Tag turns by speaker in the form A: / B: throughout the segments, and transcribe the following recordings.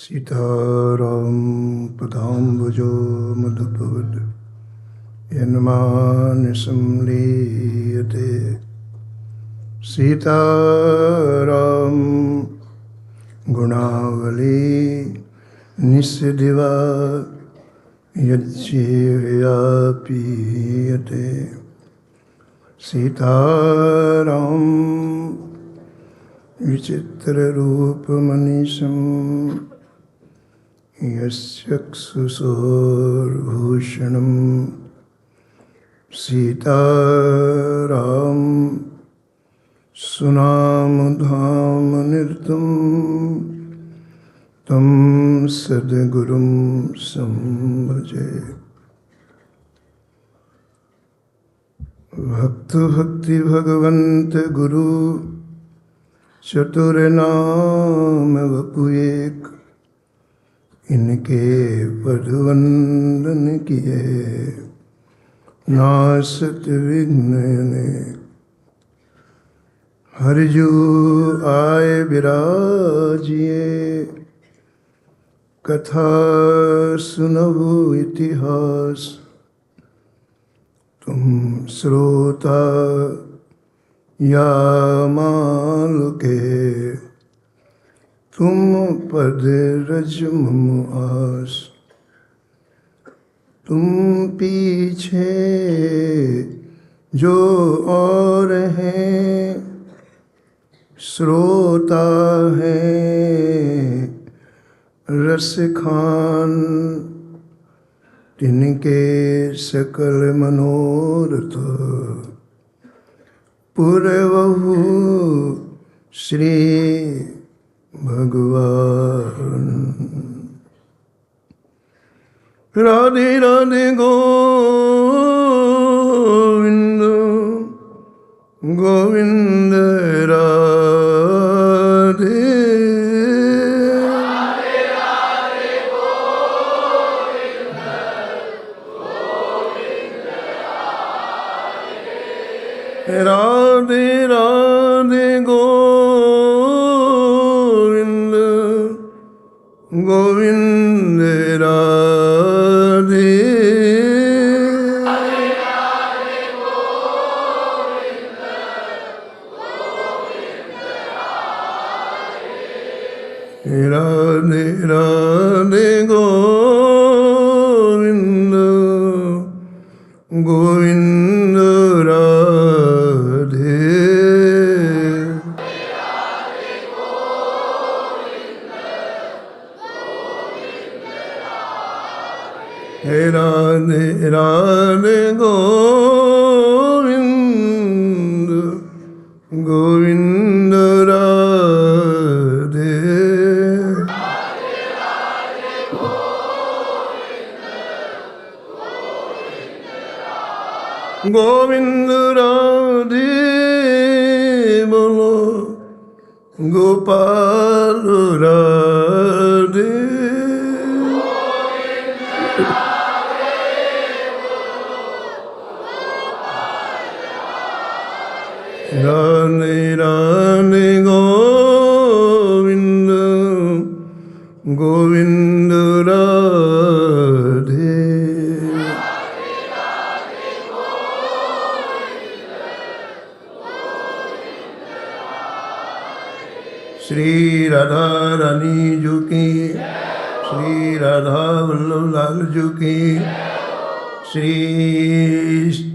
A: सीताराम पदाम्बुजो मधुपवद यन्मानसं लीयते। सीताराम गुणावली निस्दिवा यज्जीवया पीयते। सीताराम विचित्ररूपमनीशं यस्यक्षुषोर्भूषणं। सीताराम सुनामधामनिरतं तं सद्गुरुं संभजे। भक्त भक्ति भगवंत गुरु चतुरनाम वपु एक। इनके पदवंदन किए नासत विघ्न अनेक। हरिजू आए विराजिए कथा सुनहु इतिहास। तुम श्रोता या माल के तुम पद रज मम आस। तुम पीछे जो और हैं श्रोता हैं रस खान। तिनके सकल मनोरथ पुरवहु श्री भगवान। राधे राधे गोविंद गोविंद राधे। राधे राधे गोविंद गोविंद राधे। राधे राधे गोविंद गोविंद राधे। राधे राधे गोविंद गोविंद राधे। गोविंद राधे बोलो गोपाल राधे। राधे राधे गोविंद गोविंद राधे। श्री राधा रानी जी की, श्री राधा वल्लभ लाल जी की, श्री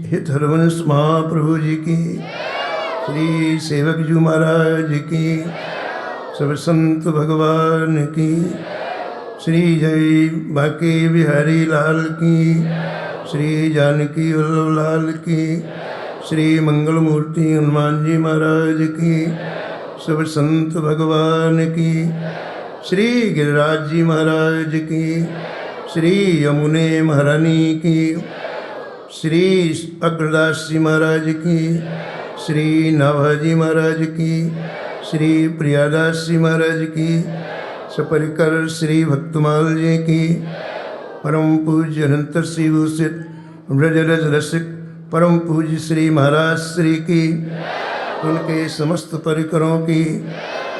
A: हितरवंश महाप्रभु जी की, श्री सेवक जी महाराज की, सब संत भगवान की, श्री जय बांके बिहारी लाल की, श्री जानकी वल्लभ लाल की, श्री मंगल मूर्ति हनुमान जी महाराज की, सब संत भगवान की, श्री गिरिराज जी महाराज की, श्री यमुने महारानी की, श्री अग्रदास जी महाराज की, श्री नाभाजी महाराज की, श्री प्रियादास जी महाराज की, सपरिकर श्री भक्तमाल जी की, परम पूज्य अनंत श्री भूषित ब्रजरज रसिक परम पूज्य श्री महाराज श्री की, उनके समस्त परिकरों की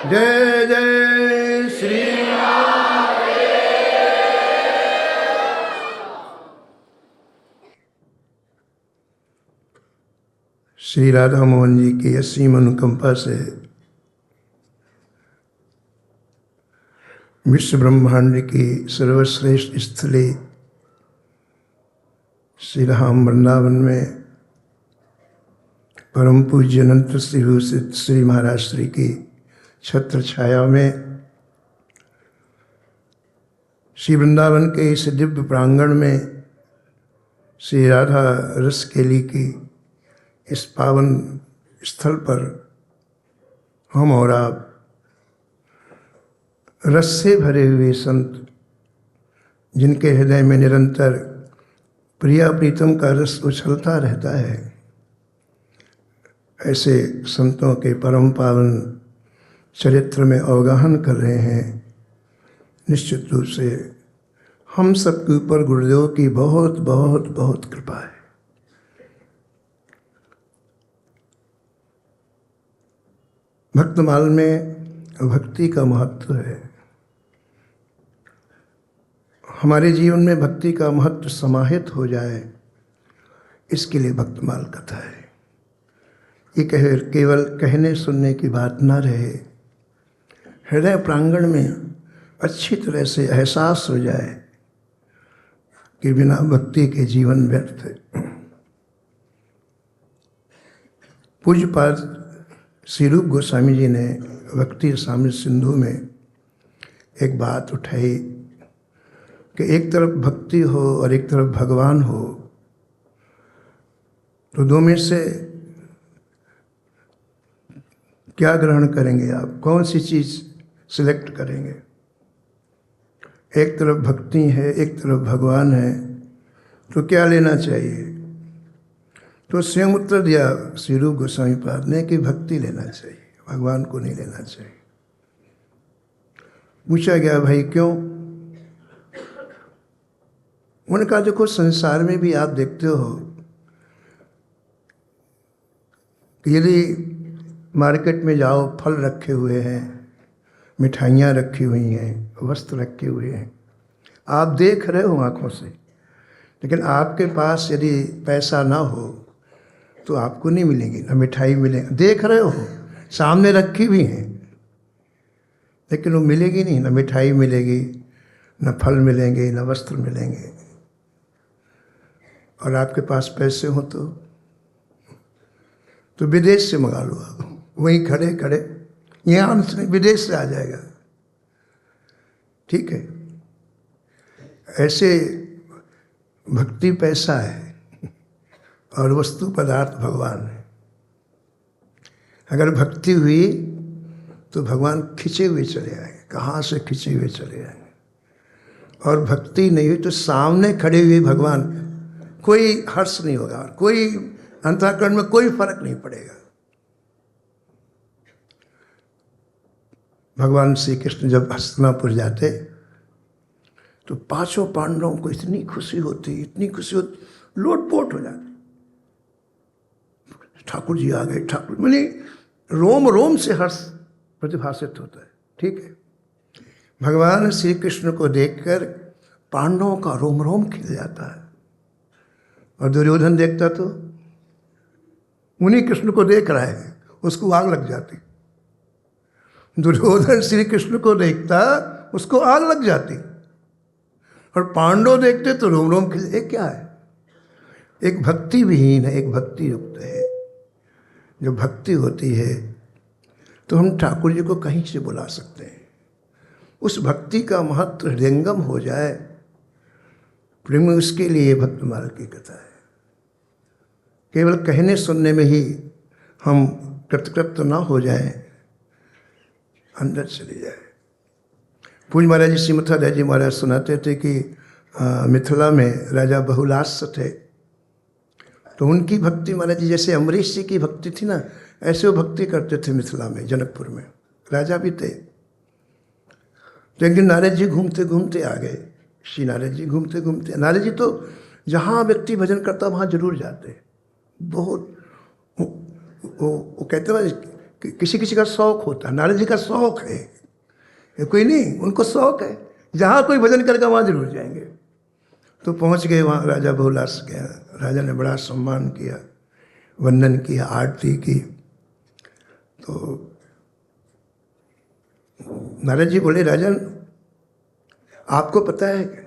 A: जय जय श्री राम। श्री राधा मोहन जी की असीम अनुकंपा से विश्व ब्रह्मांड की सर्वश्रेष्ठ स्थली श्री राम वृंदावन में परम पूज्य अनंत श्री भूषित श्री महाराज श्री की छत्र छाया में श्री वृंदावन के इस दिव्य प्रांगण में श्री राधा रस केली की इस पावन स्थल पर हम और आप रस से भरे हुए संत, जिनके हृदय में निरंतर प्रिया प्रीतम का रस उछलता रहता है, ऐसे संतों के परम पावन चरित्र में अवगाहन कर रहे हैं। निश्चित रूप से हम सबके ऊपर गुरुदेव की बहुत बहुत बहुत कृपा है। भक्तमाल में भक्ति का महत्व है। हमारे जीवन में भक्ति का महत्व समाहित हो जाए, इसके लिए भक्तमाल कथा है। ये केवल कहने सुनने की बात ना रहे, हृदय प्रांगण में अच्छी तरह से एहसास हो जाए कि बिना भक्ति के जीवन व्यर्थ है। पूज्यपाद श्री रूप गोस्वामी जी ने भक्ति रसामृत सिंधु में एक बात उठाई कि एक तरफ भक्ति हो और एक तरफ भगवान हो, तो दो में से क्या ग्रहण करेंगे आप? कौन सी चीज़ सिलेक्ट करेंगे? एक तरफ भक्ति है, एक तरफ भगवान है, तो क्या लेना चाहिए? तो स्वयं उत्तर दिया श्री रूप गोस्वामी पाद ने कि भक्ति लेना चाहिए, भगवान को नहीं लेना चाहिए। पूछा गया भाई क्यों? उन्होंने कहा देखो, संसार में भी आप देखते हो कि यदि मार्केट में जाओ, फल रखे हुए हैं, मिठाइयाँ रखी हुई हैं, वस्त्र रखे हुए हैं, आप देख रहे हो आँखों से, लेकिन आपके पास यदि पैसा ना हो तो आपको नहीं मिलेंगी, ना मिठाई मिलेगी। देख रहे हो, सामने रखी भी हैं, लेकिन वो मिलेगी नहीं, ना मिठाई मिलेगी, ना फल मिलेंगे, ना वस्त्र मिलेंगे। और आपके पास पैसे हो तो विदेश से मंगा लो, आप वहीं खड़े खड़े, यहाँ से विदेश से आ जाएगा। ठीक है, ऐसे भक्ति पैसा है और वस्तु पदार्थ भगवान है। अगर भक्ति हुई तो भगवान खिंचे हुए चले आएंगे, कहाँ से खिंचे हुए चले आएंगे। और भक्ति नहीं हुई तो सामने खड़े हुए भगवान, कोई हर्ष नहीं होगा, कोई अंतःकरण में कोई फर्क नहीं पड़ेगा। भगवान श्री कृष्ण जब हस्तिनापुर जाते तो पांचों पांडवों को इतनी खुशी होती, इतनी खुशी होती, लोटपोट हो जाती। ठाकुर जी आ गए, ठाकुर, मैंने रोम रोम से हर्ष प्रतिभासित होता है। ठीक है, भगवान श्री कृष्ण को देखकर पांडवों का रोम रोम खिल जाता है। और दुर्योधन देखता तो उन्हीं कृष्ण को देख रहा है, उसको आग लग जाती। दुर्योधन श्री कृष्ण को देखता, उसको आग लग जाती। और पांडव देखते तो रोम रोम खिले। क्या है? एक भक्ति विहीन है, एक भक्ति युक्त है। जो भक्ति होती है तो हम ठाकुर जी को कहीं से बुला सकते हैं। उस भक्ति का महत्व हृदयंगम हो जाए, प्रेम, उसके लिए भक्तमाल की कथा है। केवल कहने सुनने में ही हम कृतकृत ना हो जाए, अंदर चले जाए। पूज्य महाराज जी श्रीमती दास जी महाराज सुनाते थे कि मिथिला में राजा बहुलास थे, तो उनकी भक्ति, महाराज जी जैसे अमरीश जी की भक्ति थी ना, ऐसे वो भक्ति करते थे मिथिला में, जनकपुर में। राजा भी थे। तो एक दिन नारद जी घूमते घूमते आ गए। श्री नारद जी घूमते घूमते, नारद जी तो जहाँ व्यक्ति भजन करता वहाँ जरूर जाते। बहुत वो कहते हैं किसी किसी का शौक होता है, नारद जी का शौक है, ये कोई नहीं, उनको शौक है, जहाँ कोई भजन करेगा वहाँ जरूर जाएंगे। तो पहुँच गए वहाँ, राजा बहुलास गया, राजा ने बड़ा सम्मान किया, वंदन किया, आरती की। तो नारद जी बोले, राजन आपको पता है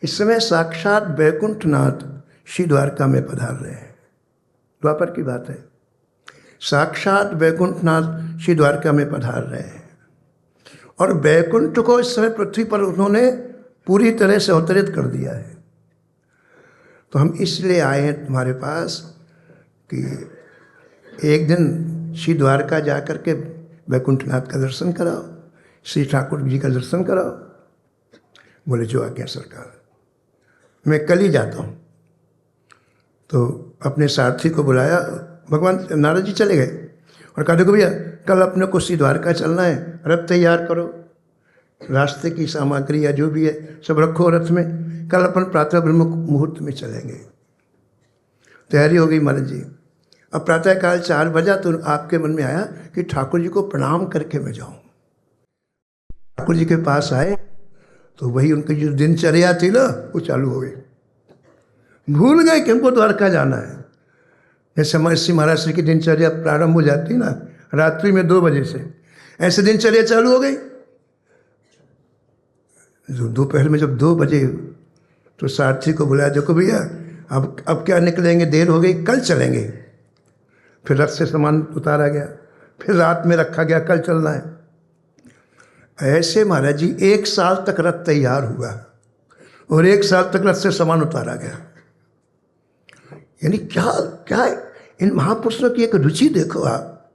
A: इस समय साक्षात वैकुंठनाथ श्री द्वारका में पधार रहे हैं। द्वापर की बात है, साक्षात वैकुंठनाथ श्री द्वारका में पधार रहे हैं और वैकुंठ को इस समय पृथ्वी पर उन्होंने पूरी तरह से अवतरित कर दिया है। तो हम इसलिए आए हैं तुम्हारे पास कि एक दिन श्री द्वारका जा कर के वैकुंठनाथ का दर्शन कराओ, श्री ठाकुर जी का दर्शन कराओ। बोले जो आज्ञा सरकार, मैं कल ही जाता हूँ। तो अपने सारथी को बुलाया, भगवान नारद जी चले गए और कहा देखो भैया कल अपने को श्री द्वारका चलना है, रथ तैयार करो, रास्ते की सामग्री या जो भी है सब रखो रथ में, कल अपन प्रातः ब्रह्म मुहूर्त में चलेंगे। तैयारी हो गई महाराज जी। अब प्रातःकाल 4 बजा तो आपके मन में आया कि ठाकुर जी को प्रणाम करके मैं जाऊँ। ठाकुर जी के पास आए तो वही उनकी जो दिनचर्या थी ना वो चालू हो गई। भूल गए कि हमको द्वारका जाना है। जैसे हमारे श्री महाराज श्री की दिनचर्या प्रारंभ हो जाती ना रात्रि में 2 बजे से, ऐसे दिनचर्या चालू हो गई। दोपहर में जब 2 बजे तो सारथी को बुलाया, देखो भैया अब क्या निकलेंगे, देर हो गई, कल चलेंगे। फिर रथ से सामान उतारा गया, फिर रात में रखा गया, कल चलना है। ऐसे महाराज जी 1 साल तक रथ तैयार हुआ और 1 साल तक रथ से सामान उतारा गया। यानी क्या क्या इन महापुरुषों की एक रुचि देखो आप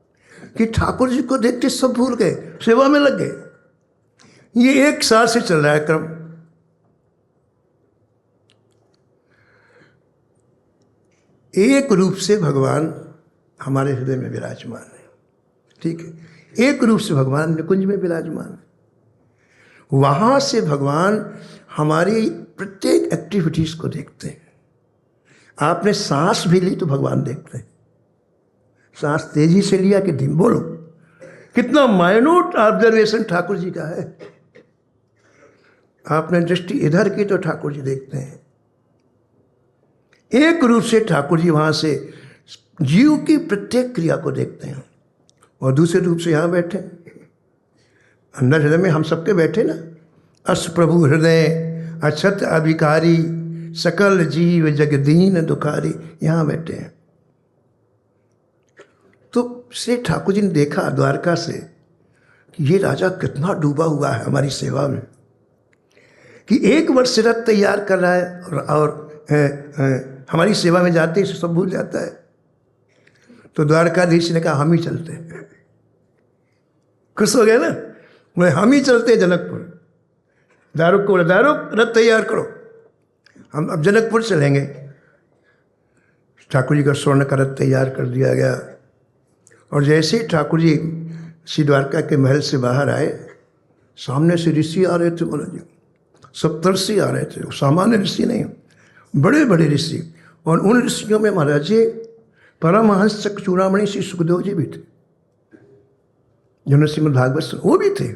A: कि ठाकुर जी को देखते सब भूल गए, सेवा में लग गए। ये 1 साल से चल रहा है क्रम। एक रूप से भगवान हमारे हृदय में विराजमान है, ठीक है। एक रूप से भगवान निकुंज में विराजमान है। वहाँ से भगवान हमारी प्रत्येक एक्टिविटीज को देखते हैं। आपने सांस भी ली तो भगवान देखते हैं। सांस तेजी से लिया कि धीमे, बोलो कितना माइन्यूट ऑब्जर्वेशन ठाकुर जी का है। आपने दृष्टि इधर की तो ठाकुर जी देखते हैं। एक रूप से ठाकुर जी वहाँ से जीव की प्रत्येक क्रिया को देखते हैं और दूसरे रूप से यहाँ बैठे अंदर हृदय में हम सबके बैठे ना। अस प्रभु हृदय अक्षत अभिकारी सकल जीव जगदीन दुखारी, यहाँ बैठे हैं। तो श्री ठाकुर जी ने देखा द्वारका से कि ये राजा कितना डूबा हुआ है हमारी सेवा में, कि 1 वर्ष से रथ तैयार कर रहा है और हमारी सेवा में जाते ही सब भूल जाता है। तो द्वारकाधीश ने कहा हम ही चलते हैं। खुश हो गए ना, बोले हम ही चलते हैं जनकपुर। दारुक को बोले दारुक रथ तैयार करो, हम अब जनकपुर चलेंगे। ठाकुर जी का स्वर्ण का रथ तैयार कर दिया गया और जैसे ही ठाकुर जी श्री द्वारका के महल से बाहर आए, सामने से ऋषि आ रहे थे महाराज जी, सप्तर्षि आ रहे थे। सामान्य ऋषि नहीं, बड़े बड़े ऋषि। और उन ऋषियों में महाराज जी परमहंस चूड़ामणि श्री सुखदेव जी भी थे, जिन्होंने श्रीमद् भागवत वो भी थे।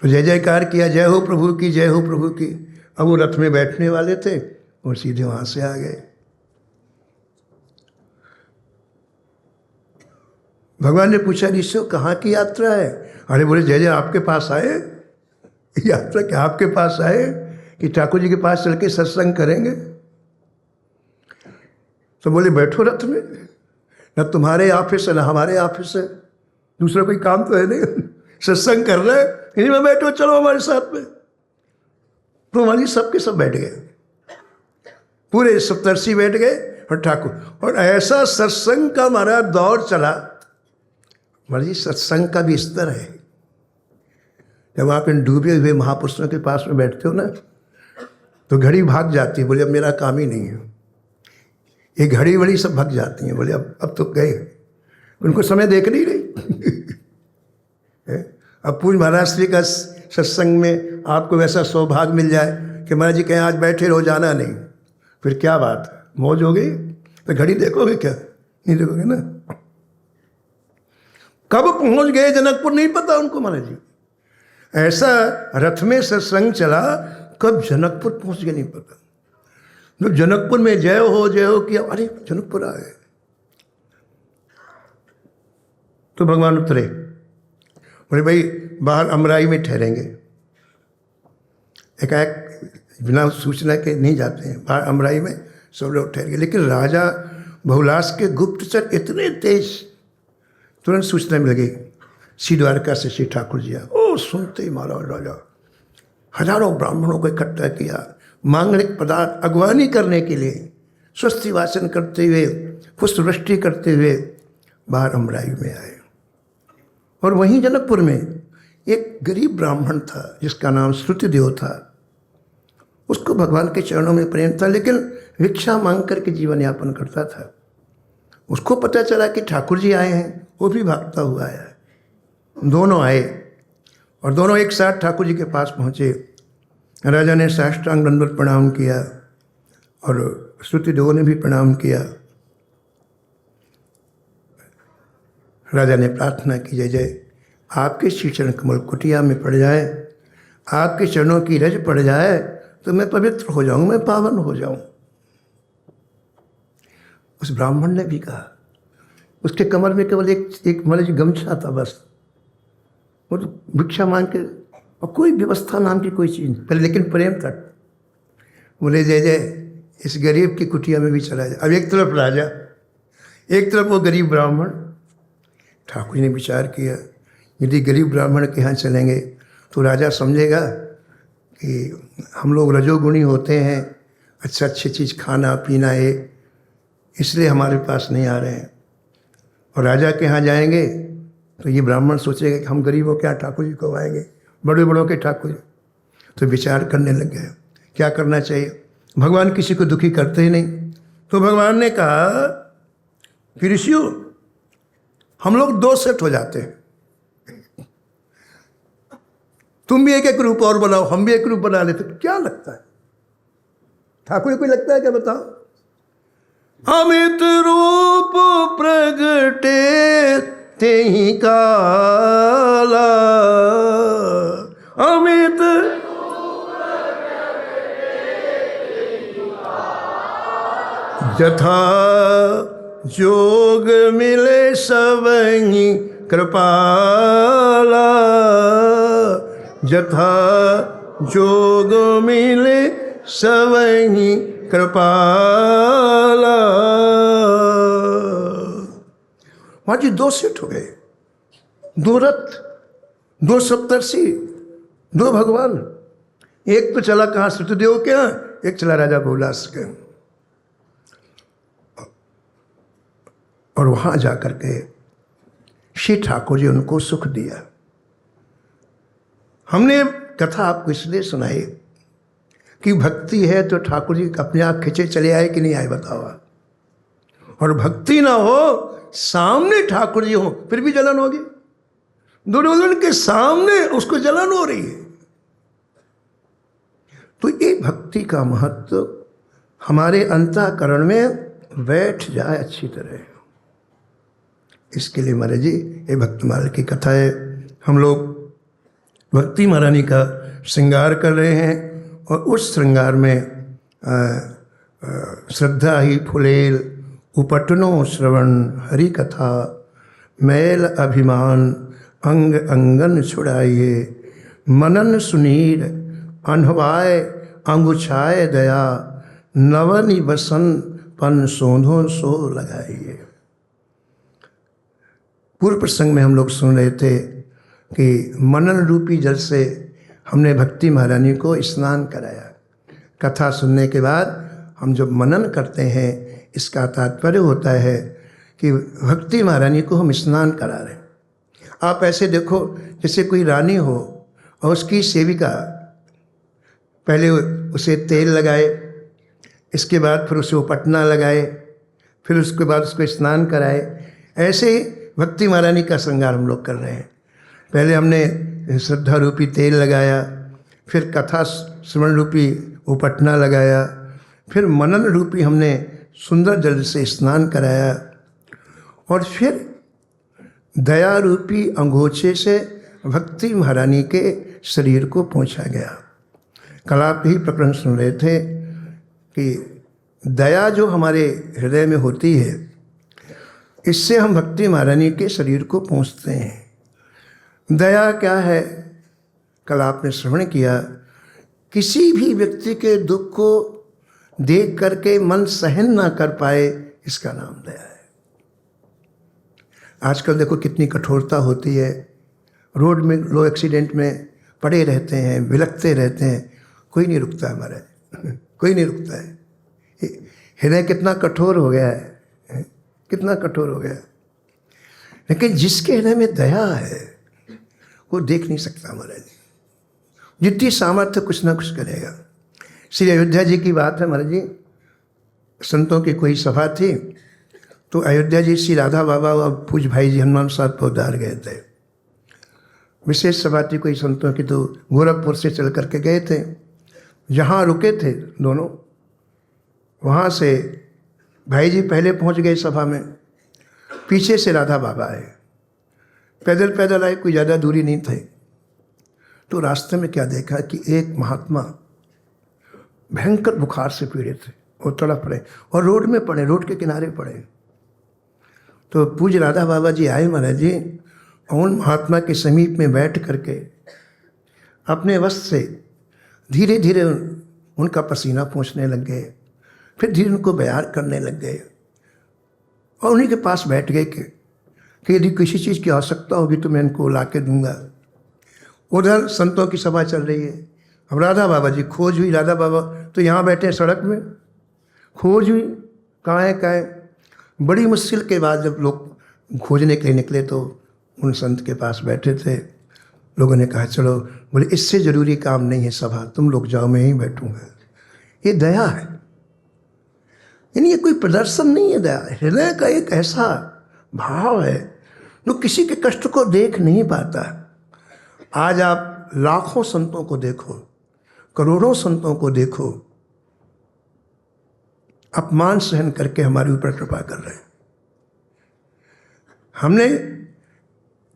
A: तो जय जयकार किया, जय हो प्रभु की, जय हो प्रभु की। अब वो रथ में बैठने वाले थे और सीधे वहां से आ गए। भगवान ने पूछा ऋषियों कहाँ की यात्रा है? अरे बोले जय जय आपके पास आए। यात्रा क्या आपके पास आए कि ठाकुर जी के पास चल के सत्संग करेंगे? तो बोले बैठो रथ में, न तुम्हारे ऑफिस है न हमारे ऑफिस है, दूसरा कोई काम तो है नहीं, सत्संग कर रहे हैं, इन्हीं में बैठो, चलो हमारे साथ में। तो हमारी सबके सब बैठ गए, पूरे सप्तर्षि बैठ गए और ठाकुर। और ऐसा सत्संग का हमारा दौर चला। मर्जी सत्संग का भी स्तर है। जब आप इन डूबे हुए महापुरुषों के पास में बैठते हो ना तो घड़ी भाग जाती है, बोले अब मेरा काम ही नहीं है। ये घड़ी वड़ी सब भाग जाती हैं, बोले अब तो गए, उनको समय देख नहीं रही। अब पूज्य महाराज श्री का सत्संग में आपको वैसा सौभाग्य मिल जाए कि महाराज जी कहें आज बैठे रहो, जाना नहीं, फिर क्या बात, मौज हो गई। तो घड़ी देखोगे क्या? नहीं देखोगे ना। कब पहुंच गए जनकपुर नहीं पता उनको महाराज जी। ऐसा रथ में सत्संग चला, कब जनकपुर पहुंच गए नहीं पता। जो जनकपुर में जय हो किया, अरे जनकपुर आ गए। तो भगवान उतरे, बोले भाई बाहर अमराई में ठहरेंगे। एकाएक बिना सूचना के नहीं जाते हैं, बाहर अमराई में सब लोग ठहर गए। लेकिन राजा बहुलास के गुप्तचर इतने तेज, तुरंत सूचना मिल गई, श्री द्वारका से श्री ठाकुर जी आए। ओ सुनते ही महाराज राजा हजारों ब्राह्मणों को इकट्ठा किया, मांगलिक पदार्थ अगवानी करने के लिए, स्वस्ति वाचन करते हुए, पुष्पवृष्टि करते हुए बाहर अमराई में आए। और वहीं जनकपुर में एक गरीब ब्राह्मण था जिसका नाम श्रुतिदेव था। उसको भगवान के चरणों में प्रेम था, लेकिन भिक्षा मांग करके जीवन यापन करता था। उसको पता चला कि ठाकुर जी आए हैं, वो भी भागता हुआ आया। दोनों आए और दोनों एक साथ ठाकुर जी के पास पहुँचे। राजा ने साष्टांग दंडवत प्रणाम किया और श्रुतिदेव ने भी प्रणाम किया। राजा ने प्रार्थना की, जय जय आपके श्री चरण कमल कुटिया में पड़ जाए, आपके चरणों की रज पड़ जाए तो मैं पवित्र हो जाऊं, मैं पावन हो जाऊं। उस ब्राह्मण ने भी कहा। उसके कमर में केवल एक मलज गमछा था बस। वो तो भिक्षा मांग के, और कोई व्यवस्था नाम की कोई चीज़ नहीं, लेकिन प्रेम था। बोले जय जय इस गरीब की कुटिया में भी चला जाए। अब एक तरफ राजा, एक तरफ वो गरीब ब्राह्मण। ठाकुर जी ने विचार किया, यदि गरीब ब्राह्मण के यहाँ चलेंगे तो राजा समझेगा कि हम लोग रजोगुणी होते हैं, अच्छा अच्छी चीज़ खाना पीना है, इसलिए हमारे पास नहीं आ रहे हैं। और राजा के यहाँ जाएंगे तो ये ब्राह्मण सोचेगा कि हम गरीबों के यहाँ ठाकुर जी को आएंगे, बड़े बड़ों के ठाकुर जी। तो विचार करने लग गए क्या करना चाहिए। भगवान किसी को दुखी करते ही नहीं। तो भगवान ने कहा कि ऋषियों हम लोग दो सेट हो जाते हैं, तुम भी एक एक रूप और बनाओ, हम भी एक रूप बना लेते। क्या लगता है ठाकुर को लगता है क्या, बताओ। अमित रूप प्रगटे तेहि काला, अमित जथा जोग मिले सबहि कृपाला, जथा जोग मिले सबहि कृपाला। वहाँ जी दो सेठ हो गए, दो रथ, दो सप्तर्षि, दो भगवान। एक तो चला कहाँ श्रुतदेव के यहाँ, एक चला राजा बहुलास के। और वहाँ जा कर के श्री ठाकुर जी उनको सुख दिया। हमने कथा आपको इसलिए सुनाई कि भक्ति है तो ठाकुर जी अपने आप खिंचे चले आए कि नहीं आए, बताओ। और भक्ति ना हो, सामने ठाकुर जी हो, फिर भी जलन होगी। दुर्योधन के सामने उसको जलन हो रही है। तो ये भक्ति का महत्व हमारे अंतःकरण में बैठ जाए अच्छी तरह। इसके लिए महाराज जी ये भक्तिमाला की कथा है। हम लोग भक्ति महारानी का श्रृंगार कर रहे हैं और उस श्रृंगार में श्रद्धा ही फुलेल उपटनो श्रवण हरि कथा, मैल अभिमान अंग अंगन छुड़ाइए, मनन सुनीर अनहवाय अंगुछाए दया, नवनि बसन पन सोधो सो लगाइए। पूर्व प्रसंग में हम लोग सुन रहे थे कि मनन रूपी जल से हमने भक्ति महारानी को स्नान कराया। कथा सुनने के बाद हम जब मनन करते हैं, इसका तात्पर्य होता है कि भक्ति महारानी को हम स्नान करा रहे हैं। आप ऐसे देखो जैसे कोई रानी हो और उसकी सेविका पहले उसे तेल लगाए, इसके बाद फिर उसे उपटना लगाए, फिर उसके बाद उसको स्नान कराए। ऐसे ही भक्ति महारानी का श्रृंगार हम लोग कर रहे हैं। पहले हमने श्रद्धा रूपी तेल लगाया, फिर कथा श्रवण रूपी उपटना लगाया, फिर मनन रूपी हमने सुंदर जल से स्नान कराया, और फिर दया रूपी अंगोछे से भक्ति महारानी के शरीर को पहुंचा गया। कल आप ही प्रकरण सुन रहे थे कि दया जो हमारे हृदय में होती है, इससे हम भक्ति महारानी के शरीर को पहुँचते हैं। दया क्या है? कल आपने श्रवण किया, किसी भी व्यक्ति के दुख को देख करके मन सहन ना कर पाए, इसका नाम दया है। आजकल देखो कितनी कठोरता होती है, रोड में लोग एक्सीडेंट में पड़े रहते हैं, विलखते रहते हैं, कोई नहीं रुकता है हमारा कोई नहीं रुकता है। हृदय कितना कठोर हो गया है, कितना कठोर हो गया है। लेकिन जिसके हृदय में दया है वो देख नहीं सकता महाराज, जितनी सामर्थ्य कुछ ना कुछ करेगा। श्री अयोध्या जी की बात है महाराज जी, संतों की कोई सभा थी, तो अयोध्या जी श्री राधा बाबा और पूज भाई जी हनुमान साहब पौधार गए थे। विशेष सभा थी कोई संतों की, तो गोरखपुर से चल करके गए थे। जहाँ रुके थे दोनों, वहाँ से भाई जी पहले पहुँच गए सभा में, पीछे से राधा बाबा आए, पैदल पैदल आए, कोई ज़्यादा दूरी नहीं थी। तो रास्ते में क्या देखा कि एक महात्मा भयंकर बुखार से पीड़ित थे, वो तड़प पड़े और रोड में पड़े, रोड के किनारे पड़े। तो पूज्य राधा बाबा जी आए महाराज जी, और उन महात्मा के समीप में बैठ करके अपने वस्त्र से धीरे धीरे उनका पसीना पोंछने लग गए, फिर धीरे उनको बयार करने लग गए और उन्हीं के पास बैठ गए कि यदि किसी चीज़ की आवश्यकता होगी तो मैं इनको ला के दूँगा। उधर संतों की सभा चल रही है। अब राधा बाबा जी खोज हुई, राधा बाबा तो यहाँ बैठे हैं सड़क में, खोज हुई कहाँ है। बड़ी मुश्किल के बाद जब लोग खोजने के लिए निकले तो उन संत के पास बैठे थे। लोगों ने कहा चलो, बोले इससे ज़रूरी काम नहीं है सभा, तुम लोग जाओ, मैं यहीं बैठूँगा। ये दया है, यानी ये कोई प्रदर्शन नहीं है, दया हृदय का एक ऐसा भाव है जो किसी के कष्ट को देख नहीं पाता। आज आप लाखों संतों को देखो, करोड़ों संतों को देखो, अपमान सहन करके हमारे ऊपर कृपा कर रहे हैं। हमने,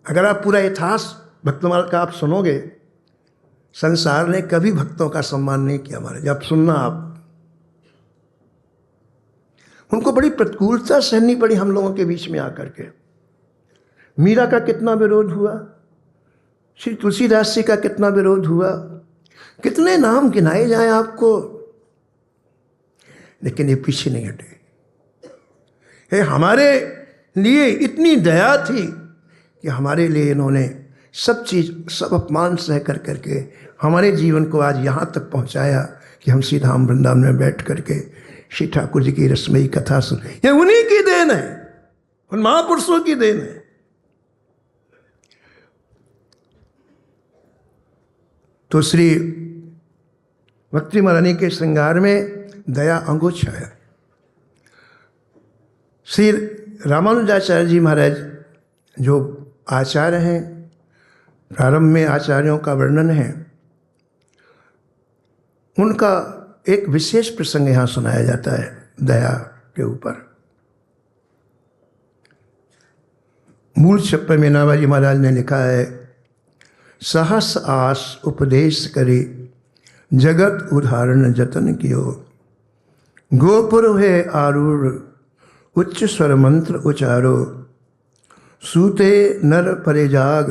A: अगर आप पूरा इतिहास भक्तमाल का आप सुनोगे, संसार ने कभी भक्तों का सम्मान नहीं किया हमारे। जब सुनना आप, उनको बड़ी प्रतिकूलता सहनी पड़ी हम लोगों के बीच में आकर के। मीरा का कितना विरोध हुआ, श्री तुलसीदास जी का कितना विरोध हुआ, कितने नाम गिनाए जाए आपको, लेकिन ये पीछे नहीं हटे। हमारे लिए इतनी दया थी कि हमारे लिए इन्होंने सब चीज़, सब अपमान सह कर करके हमारे जीवन को आज यहाँ तक पहुँचाया कि हम श्री धाम वृंदावन में बैठ करके श्री ठाकुर जी की रसमयी कथा सुन। ये उन्हीं की देन है, उन महापुरुषों की देन है। तो श्री भक्ति महारानी के श्रृंगार में दया अंगुच्छ है। श्री रामानुजाचार्य जी महाराज जो आचार्य हैं, प्रारंभ में आचार्यों का वर्णन है, उनका एक विशेष प्रसंग यहाँ सुनाया जाता है दया के ऊपर। मूल छप्पे में नाभाजी महाराज ने लिखा है, सहस आस उपदेश करे जगत उदाहरण जतन कियो, गोपुर है आरूढ़ उच्च स्वर मंत्र उचारो, सूते नर परे जाग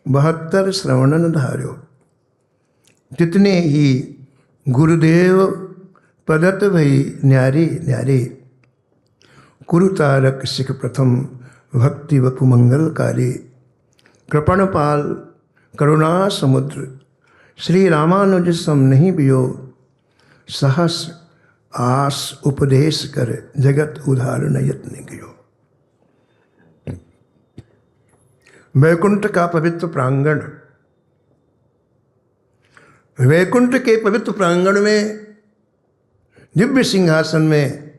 A: 72 श्रवणन धार्यो। जितने ही गुरुदेव पदत भई न्यारी न्यारी, कुरुतारक सिख प्रथम भक्ति वपु मंगलकारी, कृपणपाल करुणा समुद्र श्री रामानुज सम नहीं बियो, सहस आस उपदेश कर जगत उदाहरण यत्न कियो। वैकुंठ का पवित्र प्रांगण, वैकुंठ के पवित्र प्रांगण में दिव्य सिंहासन में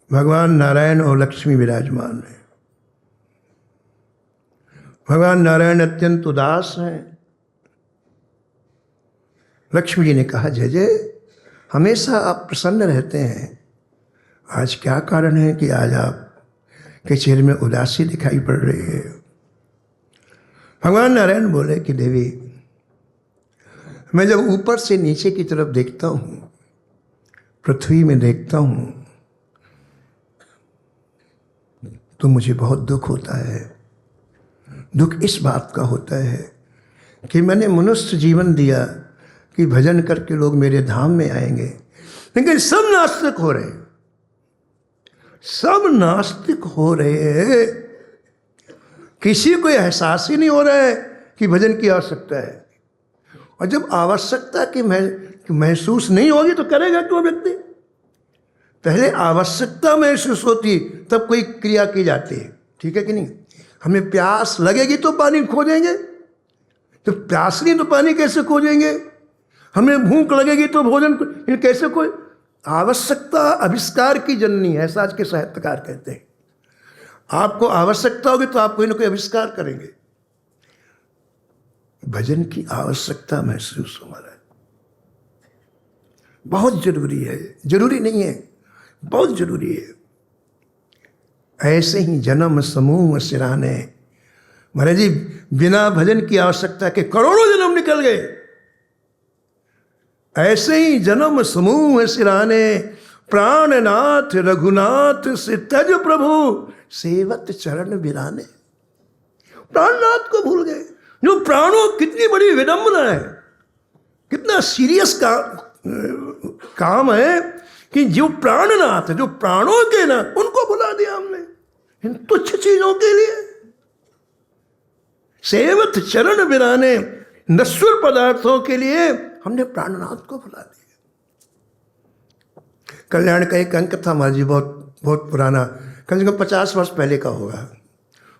A: भगवान नारायण और लक्ष्मी विराजमान है। भगवान नारायण अत्यंत उदास हैं। लक्ष्मी जी ने कहा, जय जय, हमेशा आप प्रसन्न रहते हैं, आज क्या कारण है कि आज आप के चेहरे में उदासी दिखाई पड़ रही है। भगवान नारायण बोले कि देवी, मैं जब ऊपर से नीचे की तरफ देखता हूँ, पृथ्वी में देखता हूँ तो मुझे बहुत दुख होता है। दुख इस बात का होता है कि मैंने मनुष्य जीवन दिया कि भजन करके लोग मेरे धाम में आएंगे, लेकिन सब नास्तिक हो रहे, सब नास्तिक हो रहे हैं। किसी को एहसास ही नहीं हो रहा है कि भजन की आवश्यकता है। और जब आवश्यकता की महसूस नहीं होगी तो करेगा क्यों व्यक्ति? पहले आवश्यकता महसूस होती तब कोई क्रिया की जाती है, ठीक है कि नहीं? हमें प्यास लगेगी तो पानी खोजेंगे, तो प्यास नहीं तो पानी कैसे खोजेंगे? हमें भूख लगेगी तो भोजन कैसे कोई? आवश्यकता आविष्कार की जननी है, ऐसा आज के साहित्यकार कहते हैं। आपको आवश्यकता होगी तो आप कोई ना कोई आविष्कार करेंगे। भजन की आवश्यकता महसूस हो रहा है, बहुत जरूरी है। जरूरी नहीं है, बहुत जरूरी है। ऐसे ही जन्म समूह सिराने, महाराज जी बिना भजन की आवश्यकता के करोड़ों जन्म निकल गए। ऐसे ही जन्म समूह सिराने, प्राणनाथ रघुनाथ से तज प्रभु सेवत चरण बिराने। प्राणनाथ को भूल गए। जो प्राणों, कितनी बड़ी विडंबना है, कितना सीरियस काम है कि जो प्राणनाथ, जो प्राणों के नाथ, उनको बुला दिया हमने इन तुच्छ चीजों के लिए। सेवत चरण बिराने, नश्वर पदार्थों के लिए हमने प्राणनाथ को बुला दिया। कल्याण का एक अंक था महाराज जी, बहुत बहुत पुराना, कम से कम 50 वर्ष पहले का होगा।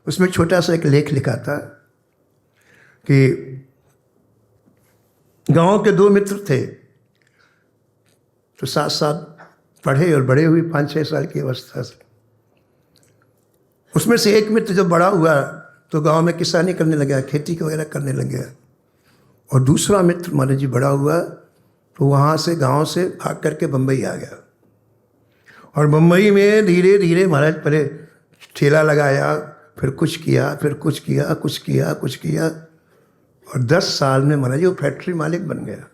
A: उसमें छोटा सा एक लेख लिखा था कि गांव के 2 मित्र थे, तो साथ साथ पढ़े और बड़े हुए 5-6 साल की अवस्था से। उसमें से एक मित्र जब बड़ा हुआ तो गांव में किसानी करने लगा, खेती वगैरह करने लग गया। और दूसरा मित्र महाराज जी बड़ा हुआ तो वहाँ से गांव से भाग करके बम्बई आ गया। और बम्बई में धीरे धीरे महाराज पहले ठेला लगाया, फिर कुछ किया, फिर कुछ किया, कुछ किया, कुछ किया, और 10 साल में महाराज जी वो फैक्ट्री मालिक बन गया।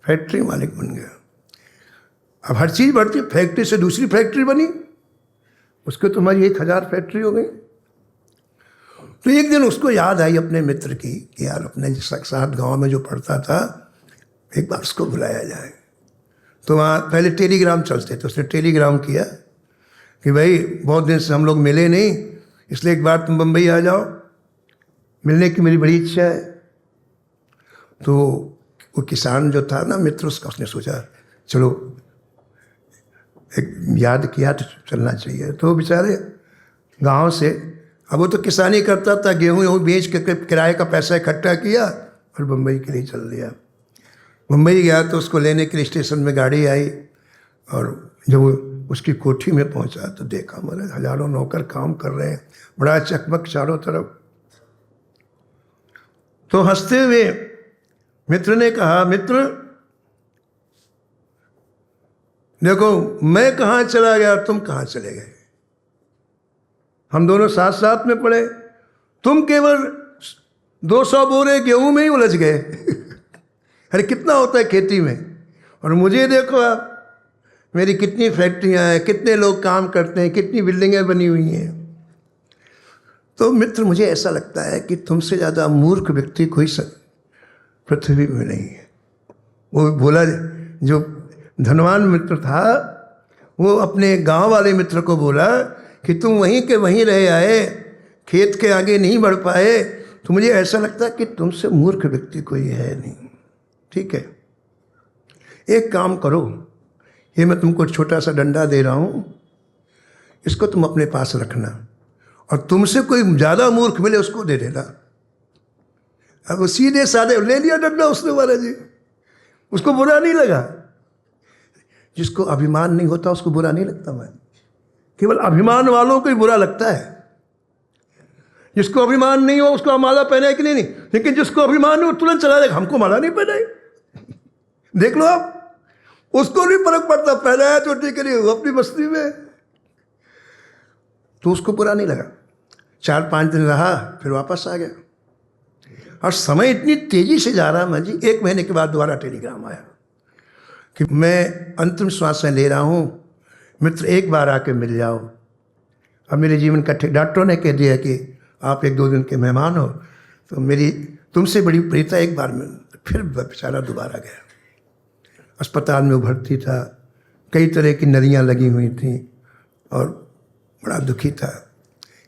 A: फैक्ट्री मालिक बन गया। अब हर चीज़ बढ़ती, फैक्ट्री से दूसरी फैक्ट्री बनी, उसको तो हमारी 1000 फैक्ट्री हो गई। तो एक दिन उसको याद आई अपने मित्र की कि यार अपने साथ गांव में जो पढ़ता था, एक बार उसको बुलाया जाए। तो वहाँ पहले टेलीग्राम चलते थे, उसने टेलीग्राम किया कि भाई बहुत दिन से हम लोग मिले नहीं, इसलिए एक बार तुम बम्बई आ जाओ, मिलने की मेरी बड़ी इच्छा है। तो वो किसान जो था ना मित्र उसका, उसने सोचा चलो एक याद किया तो चलना चाहिए। तो बेचारे गांव से, अब वो तो किसानी करता था, गेहूँ बेच के किराए का पैसा इकट्ठा किया और बम्बई के लिए चल दिया। मुंबई गया तो उसको लेने के लिए स्टेशन में गाड़ी आई, और जब उसकी कोठी में पहुंचा तो देखा मेरे हजारों नौकर काम कर रहे हैं, बड़ा चकमक चारों तरफ। तो हंसते हुए मित्र ने कहा, मित्र देखो मैं कहाँ चला गया, तुम कहाँ चले गए? हम दोनों साथ साथ में पड़े, तुम केवल 200 बोरे गेहूं में ही उलझ गए। अरे कितना होता है खेती में, और मुझे देखो आप, मेरी कितनी फैक्ट्रियां हैं, कितने लोग काम करते हैं, कितनी बिल्डिंगें बनी हुई हैं। तो मित्र मुझे ऐसा लगता है कि तुमसे ज़्यादा मूर्ख व्यक्ति कोई पृथ्वी में नहीं है। वो बोला, जो धनवान मित्र था वो अपने गांव वाले मित्र को बोला कि तुम वहीं के वहीं रह आए, खेत के आगे नहीं बढ़ पाए, तो मुझे ऐसा लगता है कि तुमसे मूर्ख व्यक्ति कोई है नहीं। ठीक है, एक काम करो, ये मैं तुमको छोटा सा डंडा दे रहा हूँ, इसको तुम अपने पास रखना, और तुमसे कोई ज़्यादा मूर्ख मिले उसको दे देना। अब वो सीधे साधे ले लिया डंडा उसने, महाराज जी उसको बुरा नहीं लगा। जिसको अभिमान नहीं होता उसको बुरा नहीं लगता। मैं केवल अभिमान वालों को ही बुरा लगता है। जिसको अभिमान नहीं हो उसको माला पहनाए कि नहीं, लेकिन जिसको अभिमान हो तुरंत चला जाएगा, हमको माला नहीं पहनाई। देख लो आप, उसको नहीं फर्क पड़ता, पहनाया तो ठीक है, वो अपनी बस्ती में, तो उसको बुरा नहीं लगा। 4-5 दिन रहा, फिर वापस आ गया। और समय इतनी तेजी से जा रहा है जी, 1 महीने के बाद दोबारा टेलीग्राम आया कि मैं अंतिम श्वासें ले रहा हूँ, मित्र एक बार आके मिल जाओ। अब मेरे जीवन का ठीक डॉक्टरों ने कह दिया कि आप 1-2 दिन के मेहमान हो, तो मेरी तुमसे बड़ी प्रीता एक बार मिल। फिर बेचारा दोबारा गया। अस्पताल में भर्ती था, कई तरह की नलियाँ लगी हुई थी और बड़ा दुखी था।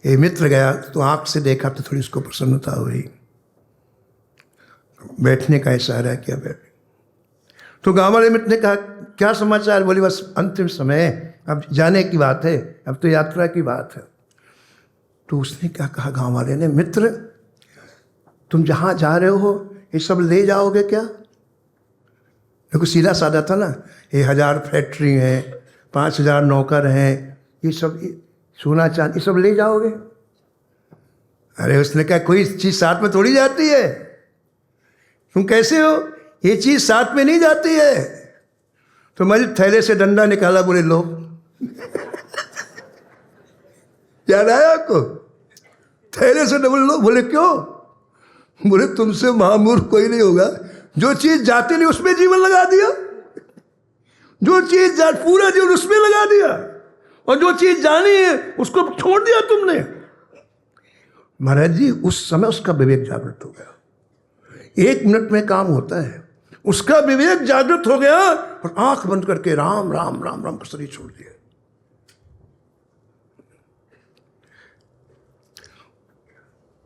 A: ये मित्र गया तो आँख से देखा तो थोड़ी उसको प्रसन्नता हुई, बैठने का इशारा किया, बैठ। तो गाँव वाले मित्र ने कहा क्या समाचार? बोली बस अंतिम समय है, अब जाने की बात है, अब तो यात्रा की बात है। तो उसने क्या कहा गाँव वाले ने, मित्र तुम जहाँ जा रहे हो ये सब ले जाओगे क्या? देखो सीधा साधा था ना, ये 1000 फैक्ट्री हैं, 5000 नौकर हैं, ये सब सोना चांदी ये सब ले जाओगे? अरे उसने कहा कोई चीज़ साथ में थोड़ी जाती है, तुम कैसे हो, ये चीज़ साथ में नहीं जाती है। तो मैं थैले से डंडा निकाला, बोले लो। याद आया आपको? थैले से डबल लो। बोले क्यों? बोले तुमसे महामूर्ख कोई नहीं होगा, जो चीज जाती नहीं उसमें जीवन लगा दिया, जो चीज पूरा जीवन उसमें लगा दिया, और जो चीज जानी है उसको छोड़ दिया तुमने। महाराज जी उस समय उसका विवेक जागृत हो गया। 1 मिनट में काम होता है, उसका विवेक जागृत हो गया और आंख बंद करके राम राम राम राम का शरीर छोड़ दिया।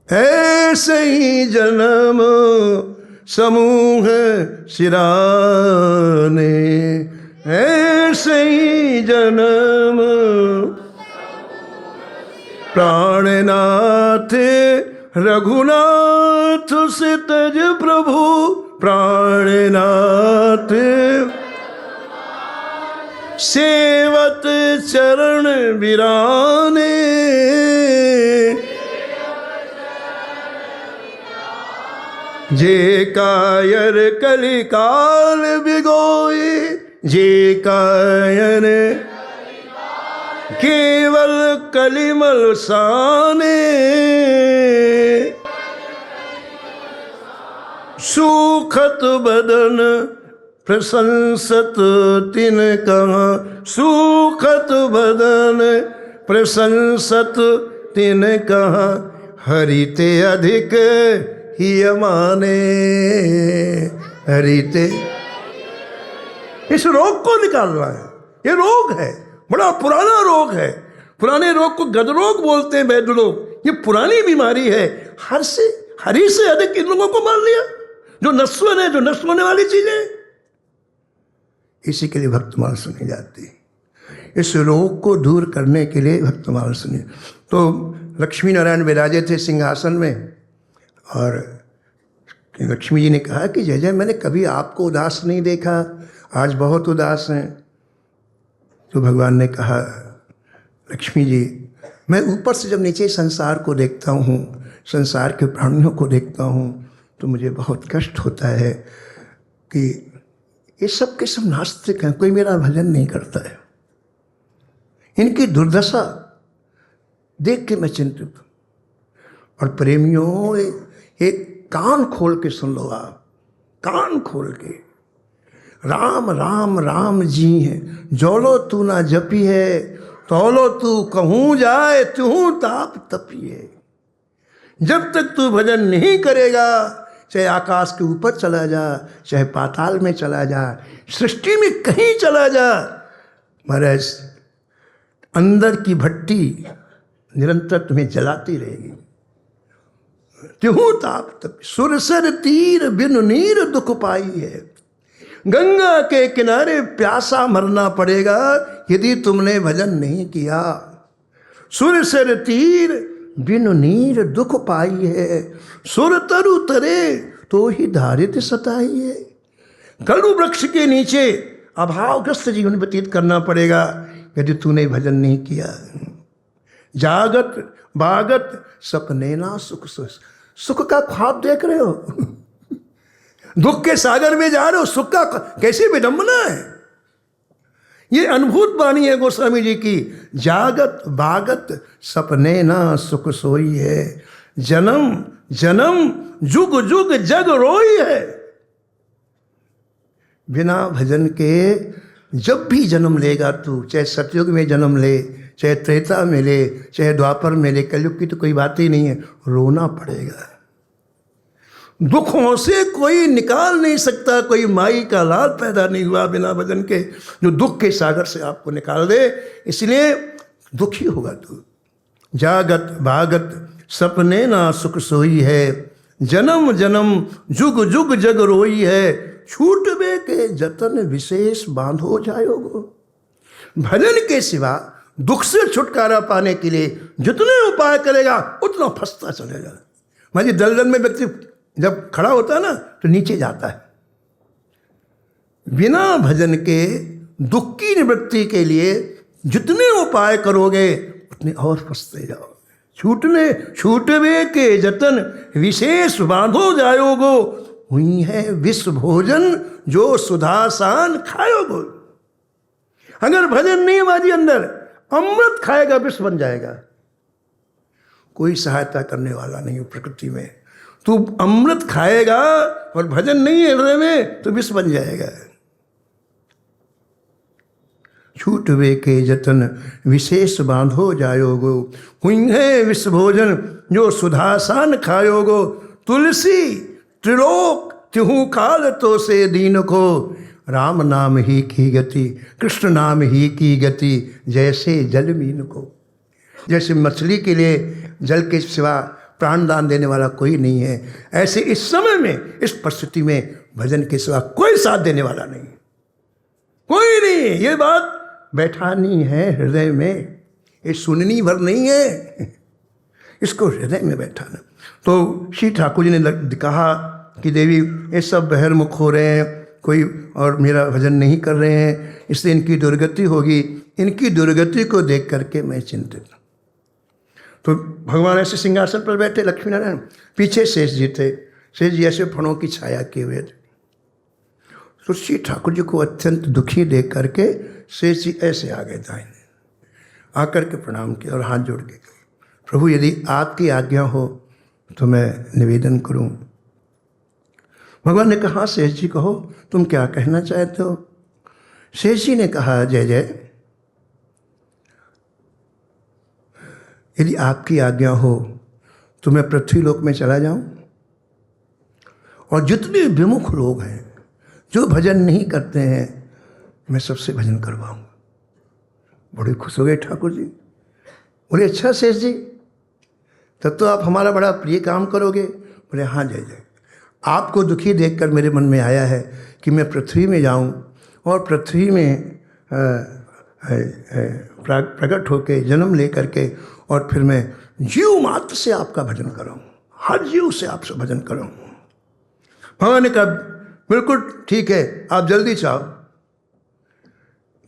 A: ऐसे ही जन्म समूह सिराने, ऐसे ही जन्म प्राणनाथ रघुनाथ से तज प्रभु, प्राणनाथ सेवत चरण बिराने, जे कायर कलिकाल बिगोए, जे कायर केवल कलिमल साने, सुखत बदन प्रशंसत तिन कहा, सुखत बदन प्रशंसत तिन कहा, हरिते अधिक ही माने, हरिते। इस रोग को निकालना है, ये रोग है, बड़ा पुराना रोग है। पुराने रोग को गदरोग बोलते हैं वैद्य लोग। ये पुरानी बीमारी है। हरि से अधिक इन लोगों को मान लिया, जो नश्वर है, जो नष्ट होने वाली चीजें, इसी के लिए भक्तमाल सुनी जाती है। इस रोग को दूर करने के लिए भक्तमाल सुनी। तो लक्ष्मी नारायण विराजे थे सिंहासन में, और लक्ष्मी जी ने कहा कि जय जय मैंने कभी आपको उदास नहीं देखा, आज बहुत उदास हैं। तो भगवान ने कहा लक्ष्मी जी मैं ऊपर से जब नीचे संसार को देखता हूँ, संसार के प्राणियों को देखता हूँ, तो मुझे बहुत कष्ट होता है कि ये सब के सब नास्तिक हैं, कोई मेरा भजन नहीं करता है। इनकी दुर्दशा देख के मैं चिंतित। और प्रेमियों एक कान खोल के सुन लो, आप कान खोल के। राम राम राम जी हैं, जोलो तू ना जपी है, तोलो तू कहूँ जाए तू ताप तपी है। जब तक तू भजन नहीं करेगा, चाहे आकाश के ऊपर चला जा, चाहे पाताल में चला जा, सृष्टि में कहीं चला जा, महाराज अंदर की भट्टी निरंतर तुम्हें जलाती रहेगी। त्यों ताप तप सुरसर तीर बिन नीर दुख पाई है। गंगा के किनारे प्यासा मरना पड़ेगा यदि तुमने भजन नहीं किया। सुरसर तीर बिन नीर दुख पाई है, सुर तरु तरे तो ही धारित सताई है। कड़ू वृक्ष के नीचे अभावग्रस्त जीवन व्यतीत करना पड़ेगा यदि तूने भजन नहीं किया। जागत बागत सपने ना सुख, सुख का ख्वाब देख रहे हो, दुख के सागर में जा रहे हो, सुख का कैसी विडंबना है। ये अनुभूत वाणी है गोस्वामी जी की। जागत बागत सपने ना सुख सोई है, जन्म जन्म जुग जुग जग रोई है। बिना भजन के जब भी जन्म लेगा तू, चाहे सतयुग में जन्म ले, चाहे त्रेता में ले, चाहे द्वापर में ले, कलयुग की तो कोई बात ही नहीं है, रोना पड़ेगा। दुखों से कोई निकाल नहीं सकता, कोई माई का लाल पैदा नहीं हुआ बिना भजन के जो दुख के सागर से आपको निकाल दे। इसलिए दुखी होगा तू। जागत भागत सपने ना सुख सोई है, जन्म जन्म जुग जुग जग रोई है, छूटबे के जतन विशेष बांधो जायोगो। भजन के सिवा दुख से छुटकारा पाने के लिए जितने उपाय करेगा उतना फंसता चलेगा। मानिए दलदल में व्यक्ति जब खड़ा होता है ना तो नीचे जाता है। बिना भजन के दुख की निवृत्ति के लिए जितने उपाय करोगे उतने और फंसते जाओगे। छूटवे के जतन विशेष बांधो जायोगो, हुई है विष भोजन जो सुधासान खायोगो। अगर भजन नहीं हमारी अंदर, अमृत खाएगा विष बन जाएगा। कोई सहायता करने वाला नहीं हो प्रकृति में, तू अमृत खाएगा और भजन नहीं है हृदय में तो विष बन जाएगा। छूटवे के जतन विशेष बांधो जायोगो, हुई है विष भोजन जो सुधासान खायोगो। तुलसी त्रिलोक तिहु काल तो से दीन को, राम नाम ही की गति कृष्ण नाम ही की गति, जैसे जल मीन को। जैसे मछली के लिए जल के सिवा प्राण दान देने वाला कोई नहीं है, ऐसे इस समय में इस परिस्थिति में भजन के सिवा कोई साथ देने वाला नहीं, कोई नहीं। ये बात बैठानी है हृदय में, ये सुननी भर नहीं है, इसको हृदय में बैठाना। तो श्री ठाकुर जी ने कहा कि देवी ये सब बहिर्मुख हो रहे हैं, कोई और मेरा भजन नहीं कर रहे हैं, इसलिए इनकी दुर्गति होगी। इनकी दुर्गति को देख करके मैं चिंतित। तो भगवान ऐसे सिंहासन पर बैठे, लक्ष्मी नारायण, पीछे शेष जी थे। शेष जी ऐसे फणों की छाया किए हुए थे। तो श्री ठाकुर जी को अत्यंत दुखी देख करके शेष जी ऐसे आ गए दाहिने, आकर के प्रणाम किया और हाथ जोड़ के कहे, प्रभु यदि आपकी आज्ञा हो तो मैं निवेदन करूं। भगवान ने कहा शेष जी कहो, तुम क्या कहना चाहते हो। शेष जी ने कहा, जय जय, यदि आपकी आज्ञा हो तो मैं पृथ्वी लोक में चला जाऊं और जितने विमुख लोग हैं जो भजन नहीं करते हैं मैं सबसे भजन करवाऊंगा। बड़े खुश हो गए ठाकुर जी। बोले अच्छा शेष जी, तब तो आप हमारा बड़ा प्रिय काम करोगे। बोले हाँ जय जय, आपको दुखी देखकर मेरे मन में आया है कि मैं पृथ्वी में जाऊं और पृथ्वी में प्रकट होके जन्म ले करके और फिर मैं जीव मात्र से आपका भजन करूं, हर जीव से आपसे भजन करूं। भगवान ने कहा बिल्कुल ठीक है, आप जल्दी चाहो।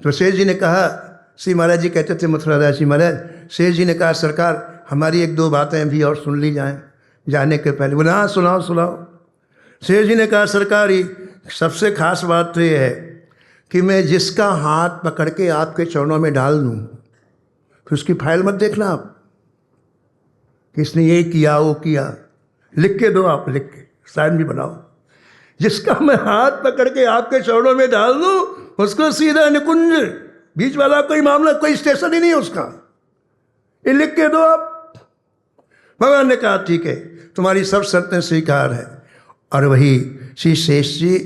A: तो शेष जी ने कहा, श्री महाराज जी कहते थे मथुरा दास जी महाराज, शेष जी ने कहा सरकार हमारी एक दो बातें भी और सुन ली जाएं जाने के पहले। बोले हाँ सुनाओ सुनाओ। शेष जी ने कहा सरकार ही सबसे खास बात तो ये है कि मैं जिसका हाथ पकड़ के आपके चरणों में डाल दूँ फिर उसकी फाइल मत देखना आप, किसने ये किया वो किया, लिख के दो आप, लिख के साइन भी बनाओ। जिसका मैं हाथ पकड़ के आपके चरणों में डाल दूँ उसको सीधा निकुंज, बीच वाला कोई मामला, कोई स्टेशन ही नहीं है उसका, ये लिख के दो आप। भगवान ने कहा ठीक है, तुम्हारी सब शर्तें स्वीकार है। और वही श्री शेष जी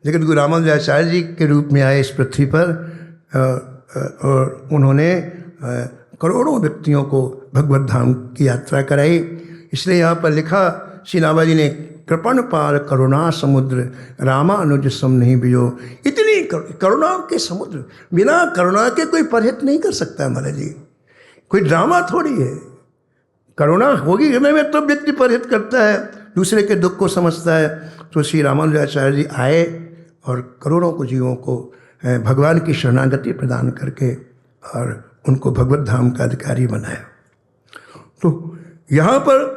A: जगत गुरु रामानुजाचार्य जी के रूप में आए इस पृथ्वी पर और उन्होंने करोड़ों व्यक्तियों को भगवत धाम की यात्रा कराई। इसलिए यहाँ पर लिखा श्री नाभा जी ने, कृपण पार करुणा समुद्र रामानुज सम नहीं बियो। इतनी करुणा के समुद्र, बिना करुणा के कोई परहित नहीं कर सकता महाराज जी, कोई ड्रामा थोड़ी है। करुणा होगी हृदय में तो व्यक्ति परहित करता है, दूसरे के दुख को समझता है। तो श्री रामानुजाचार्य जी आए और करोड़ों को जीवों को भगवान की शरणागति प्रदान करके और उनको भगवत धाम का अधिकारी बनाया। तो यहाँ पर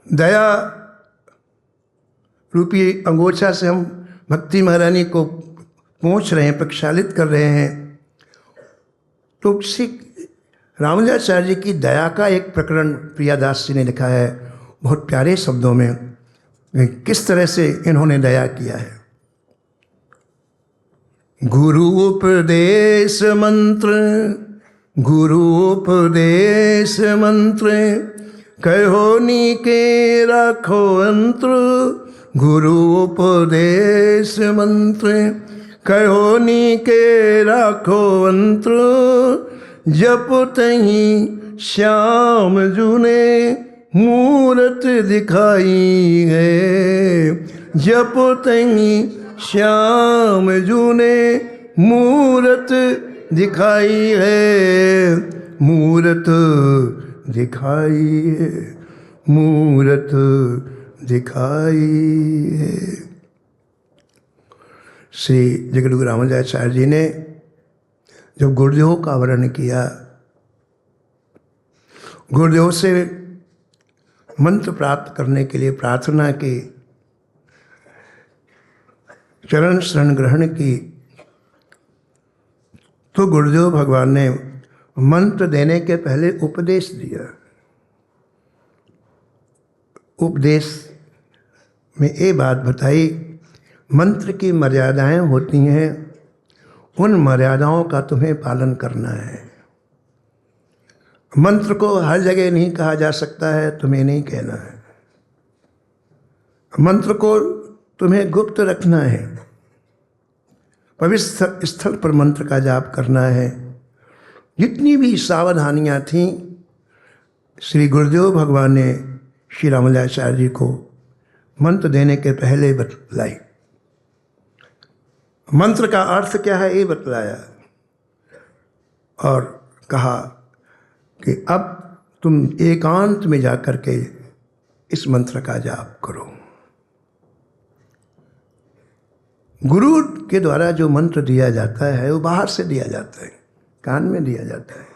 A: दया रूपी अंगोछा से हम भक्ति महारानी को पहुँच रहे हैं, प्रक्षालित कर रहे हैं। तो श्री रामानुजाचार्य जी की दया का एक प्रकरण प्रियादास जी ने लिखा है बहुत प्यारे शब्दों में, किस तरह से इन्होंने दया किया है। गुरु उपदेश मंत्र, गुरु उपदेश मंत्र, कहो नी के राखो अंतर। गुरु उपदेश मंत्र, कहो नी के राखो अंतर। जप तही श्याम जुने मूरत दिखाई है। जप तही श्याम जुने मूरत दिखाई है। मूरत दिखाई है, मूरत दिखाई है। श्री जगद्गुरु रामानुजाचार्य जी ने जब गुरुदेव का वर्णन किया, गुरुदेव से मंत्र प्राप्त करने के लिए प्रार्थना की, चरण शरण ग्रहण की, तो गुरुदेव भगवान ने मंत्र देने के पहले उपदेश दिया। उपदेश में ये बात बताई, मंत्र की मर्यादाएं होती हैं, उन मर्यादाओं का तुम्हें पालन करना है। मंत्र को हर जगह नहीं कहा जा सकता है, तुम्हें नहीं कहना है। मंत्र को तुम्हें गुप्त रखना है, पवित्र स्थल पर मंत्र का जाप करना है। जितनी भी सावधानियां थीं, श्री गुरुदेव भगवान ने श्री रामानुजाचार्य जी को मंत्र देने के पहले बतलाई। मंत्र का अर्थ क्या है ये बतलाया और कहा कि अब तुम एकांत में जाकर के इस मंत्र का जाप करो। गुरु के द्वारा जो मंत्र दिया जाता है वो बाहर से दिया जाता है, कान में दिया जाता है,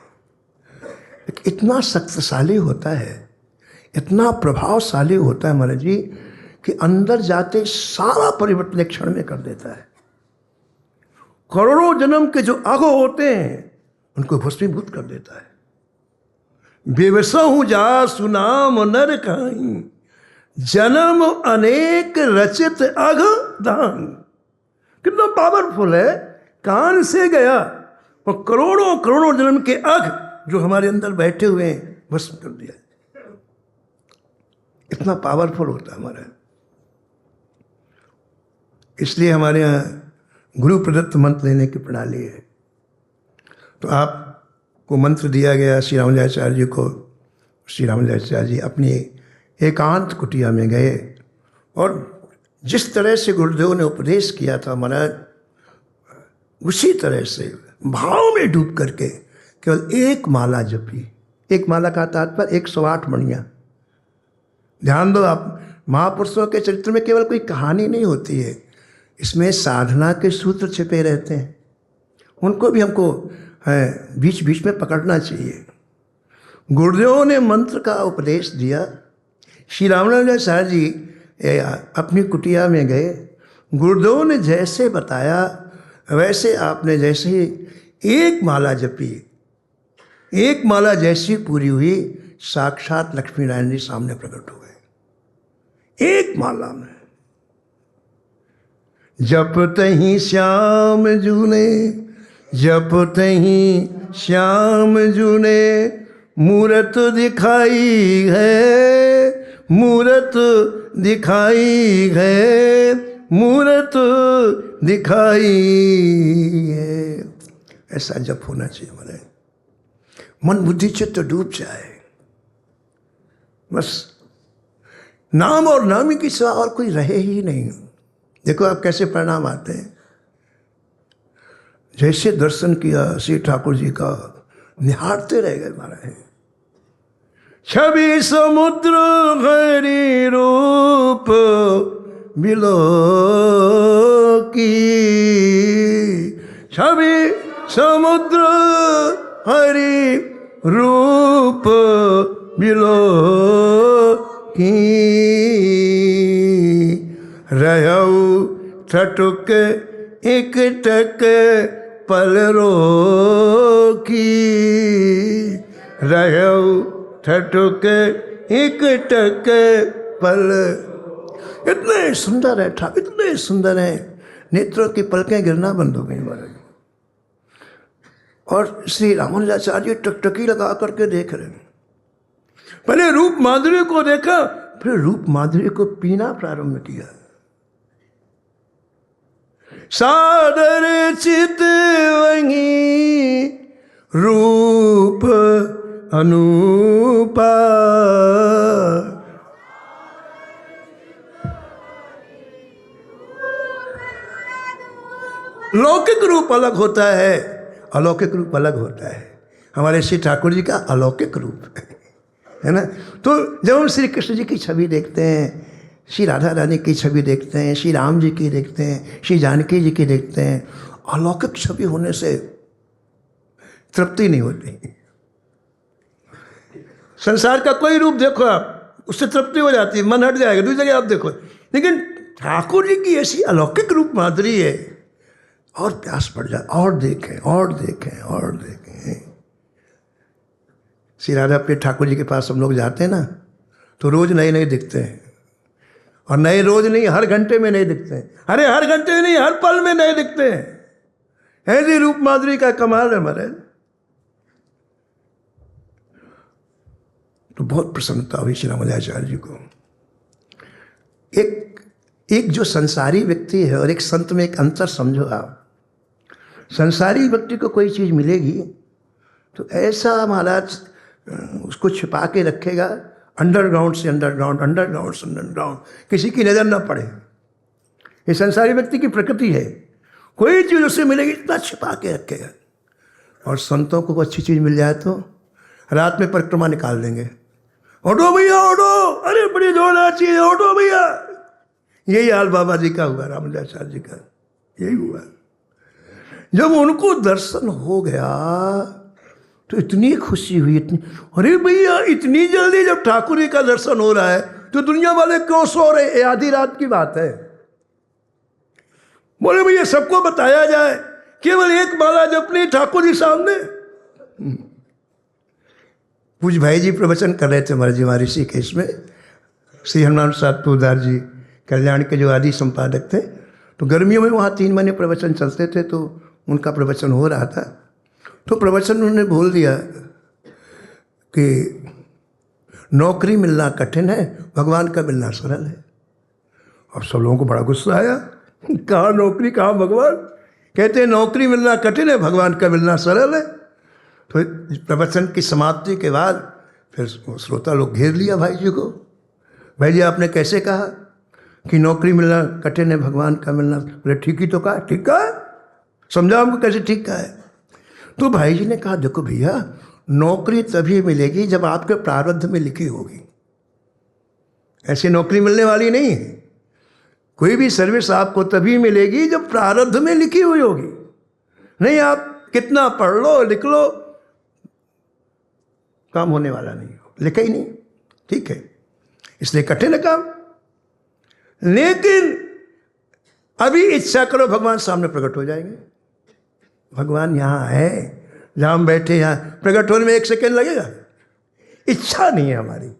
A: इतना शक्तिशाली होता है, इतना प्रभावशाली होता है महाराज जी कि अंदर जाते सारा परिवर्तन एक क्षण में कर देता है। करोड़ों जन्म के जो आगो होते हैं उनको भस्मीभूत कर देता है। बेवसहु जा सुनाम नर कहीं, जन्म अनेक रचित अघ दान। कितना पावरफुल है, कान से गया और करोड़ों करोड़ों जन्म के अघ जो हमारे अंदर बैठे हुए हैं भस्म कर दिया। इतना पावरफुल होता है हमारा। इसलिए हमारे यहाँ गुरु प्रदत्त मंत्र लेने की प्रणाली है। तो आपको मंत्र दिया गया, श्री रामानुजाचार्य जी को, श्री रामानुजाचार्य जी अपनी एकांत कुटिया में गए और जिस तरह से गुरुदेव ने उपदेश किया था महाराज, उसी तरह से भाव में डूब करके केवल एक माला जपी। एक माला का तात्पर्य 108 मणियाँ। ध्यान दो आप, महापुरुषों के चरित्र में केवल कोई कहानी नहीं होती है, इसमें साधना के सूत्र छिपे रहते हैं। उनको भी हमको बीच बीच में पकड़ना चाहिए। गुरुदेव ने मंत्र का उपदेश दिया। श्री रामानुजाचार्य जी अपनी कुटिया में गए, गुरुदेव ने जैसे बताया वैसे आपने जैसे ही एक माला जपी, एक माला जैसी पूरी हुई, साक्षात लक्ष्मी नारायण जी सामने प्रकट हो गए एक माला में। जप तहीं श्याम जूने, जप तहीं श्याम जूने, मूरत दिखाई है, मूरत दिखाई है, मूरत दिखाई है। ऐसा जप होना चाहिए हमारे। मन बुद्धि चित्त डूब जाए, बस नाम और नामी की सिवा और कोई रहे ही नहीं। देखो आप कैसे परिणाम आते हैं। जैसे दर्शन किया श्री ठाकुर जी का, निहारते रह गए महाराज। छवि समुद्र हरि रूप बिलो की, छवि समुद्र हरि रूप बिलो की, रहु ठटुक एक टक पल रोकी, रहु ठटुक एक टक पल। इतने सुंदर है ठाकुर, इतने सुंदर हैं। नेत्रों की पलकें गिरना बंद हो गई महाराज। और श्री रामानुजाचार्य टकटकी लगा करके देख रहे हैं। पहले रूप माधुर्य को देखा, फिर रूप माधुर्य को पीना प्रारंभ किया। सादर चित वही रूप अनूपा, लौकिक रूप अलग होता है, अलौकिक रूप अलग होता है। हमारे श्री ठाकुर जी का अलौकिक रूप है ना। तो जब हम श्री कृष्ण जी की छवि देखते हैं, श्री राधा रानी की छवि देखते हैं, श्री राम जी की देखते हैं, श्री जानकी जी की देखते हैं, अलौकिक छवि होने से तृप्ति नहीं होती। संसार का कोई रूप देखो आप, उससे तृप्ति हो जाती है, मन हट जाएगा, दूसरी जगह आप देखो। लेकिन ठाकुर जी की ऐसी अलौकिक रूप माधुरी है, और प्यास बढ़ जाए, और देखें और देखें और देखें। श्री राधा प्रिय ठाकुर जी के पास हम लोग जाते हैं ना, तो रोज नए नए दिखते हैं, और नए रोज नहीं, हर घंटे में नए दिखते हैं। अरे हर घंटे में नहीं, हर पल में नए दिखते हैं। ऐसी रूप माधुरी का कमाल है महाराज। तो बहुत प्रसन्नता हुई श्री रामानुजाचार्य जी को। एक जो संसारी व्यक्ति है और एक संत में एक अंतर समझो आप। संसारी व्यक्ति को कोई चीज़ मिलेगी तो ऐसा महाराज उसको छिपा के रखेगा, अंडरग्राउंड से अंडरग्राउंड, अंडरग्राउंड से अंडरग्राउंड, किसी की नज़र ना पड़े। ये संसारी व्यक्ति की प्रकृति है। कोई चीज़ उससे मिलेगी इतना छिपा के रखेगा। और संतों को अच्छी चीज़ मिल जाए तो रात में परिक्रमा निकाल देंगे। ऑटो भैया ऑटो, अरे बड़ी जोरदार चीज़, ऑटो भैया। यही हाल बाबा जी का हुआ, रामानुजाचार्य जी का यही हुआ। जब उनको दर्शन हो गया तो इतनी खुशी हुई, इतनी, अरे भैया इतनी जल्दी जब ठाकुर जी का दर्शन हो रहा है तो दुनिया वाले क्यों सो रहे? ये आधी रात की बात है। बोले भैया सबको बताया जाए, केवल एक माला जपनी ठाकुर जी सामने। पूज भाई जी प्रवचन कर रहे थे महाराज जी हमारे ऋषिकेश में। श्री हनुमान प्रसाद पोदार जी कल्याण के जो आदि संपादक थे, तो गर्मियों में वहाँ 3 महीने प्रवचन चलते थे, तो उनका प्रवचन हो रहा था। तो प्रवचन उन्होंने बोल दिया कि नौकरी मिलना कठिन है, भगवान का मिलना सरल है। अब सब लोगों को बड़ा गुस्सा आया, कहाँ नौकरी कहाँ भगवान? कहते हैं नौकरी मिलना कठिन है, भगवान का मिलना सरल है। तो प्रवचन की समाप्ति के बाद फिर श्रोता लोग घेर लिया भाई जी को। भाई जी आपने कैसे कहा कि नौकरी मिलना कठिन है, भगवान का मिलना? बोले ठीक ही तो कहा। ठीक कहा? समझा हमको कैसे ठीक कहा है? तो भाई जी ने कहा देखो भैया, नौकरी तभी मिलेगी जब आपके प्रारब्ध में लिखी होगी। ऐसी नौकरी मिलने वाली नहीं है। कोई भी सर्विस आपको तभी मिलेगी जब प्रारब्ध में लिखी हुई होगी। नहीं आप कितना पढ़ लो लिख लो, काम होने वाला नहीं हो, लिखा ही नहीं। ठीक है, इसलिए कठिन है काम। लेकिन अभी इच्छा करो, भगवान सामने प्रकट हो जाएंगे। भगवान यहाँ है, जहाँ हम बैठे, यहाँ प्रकट होने में 1 सेकेंड लगेगा। इच्छा नहीं है हमारी,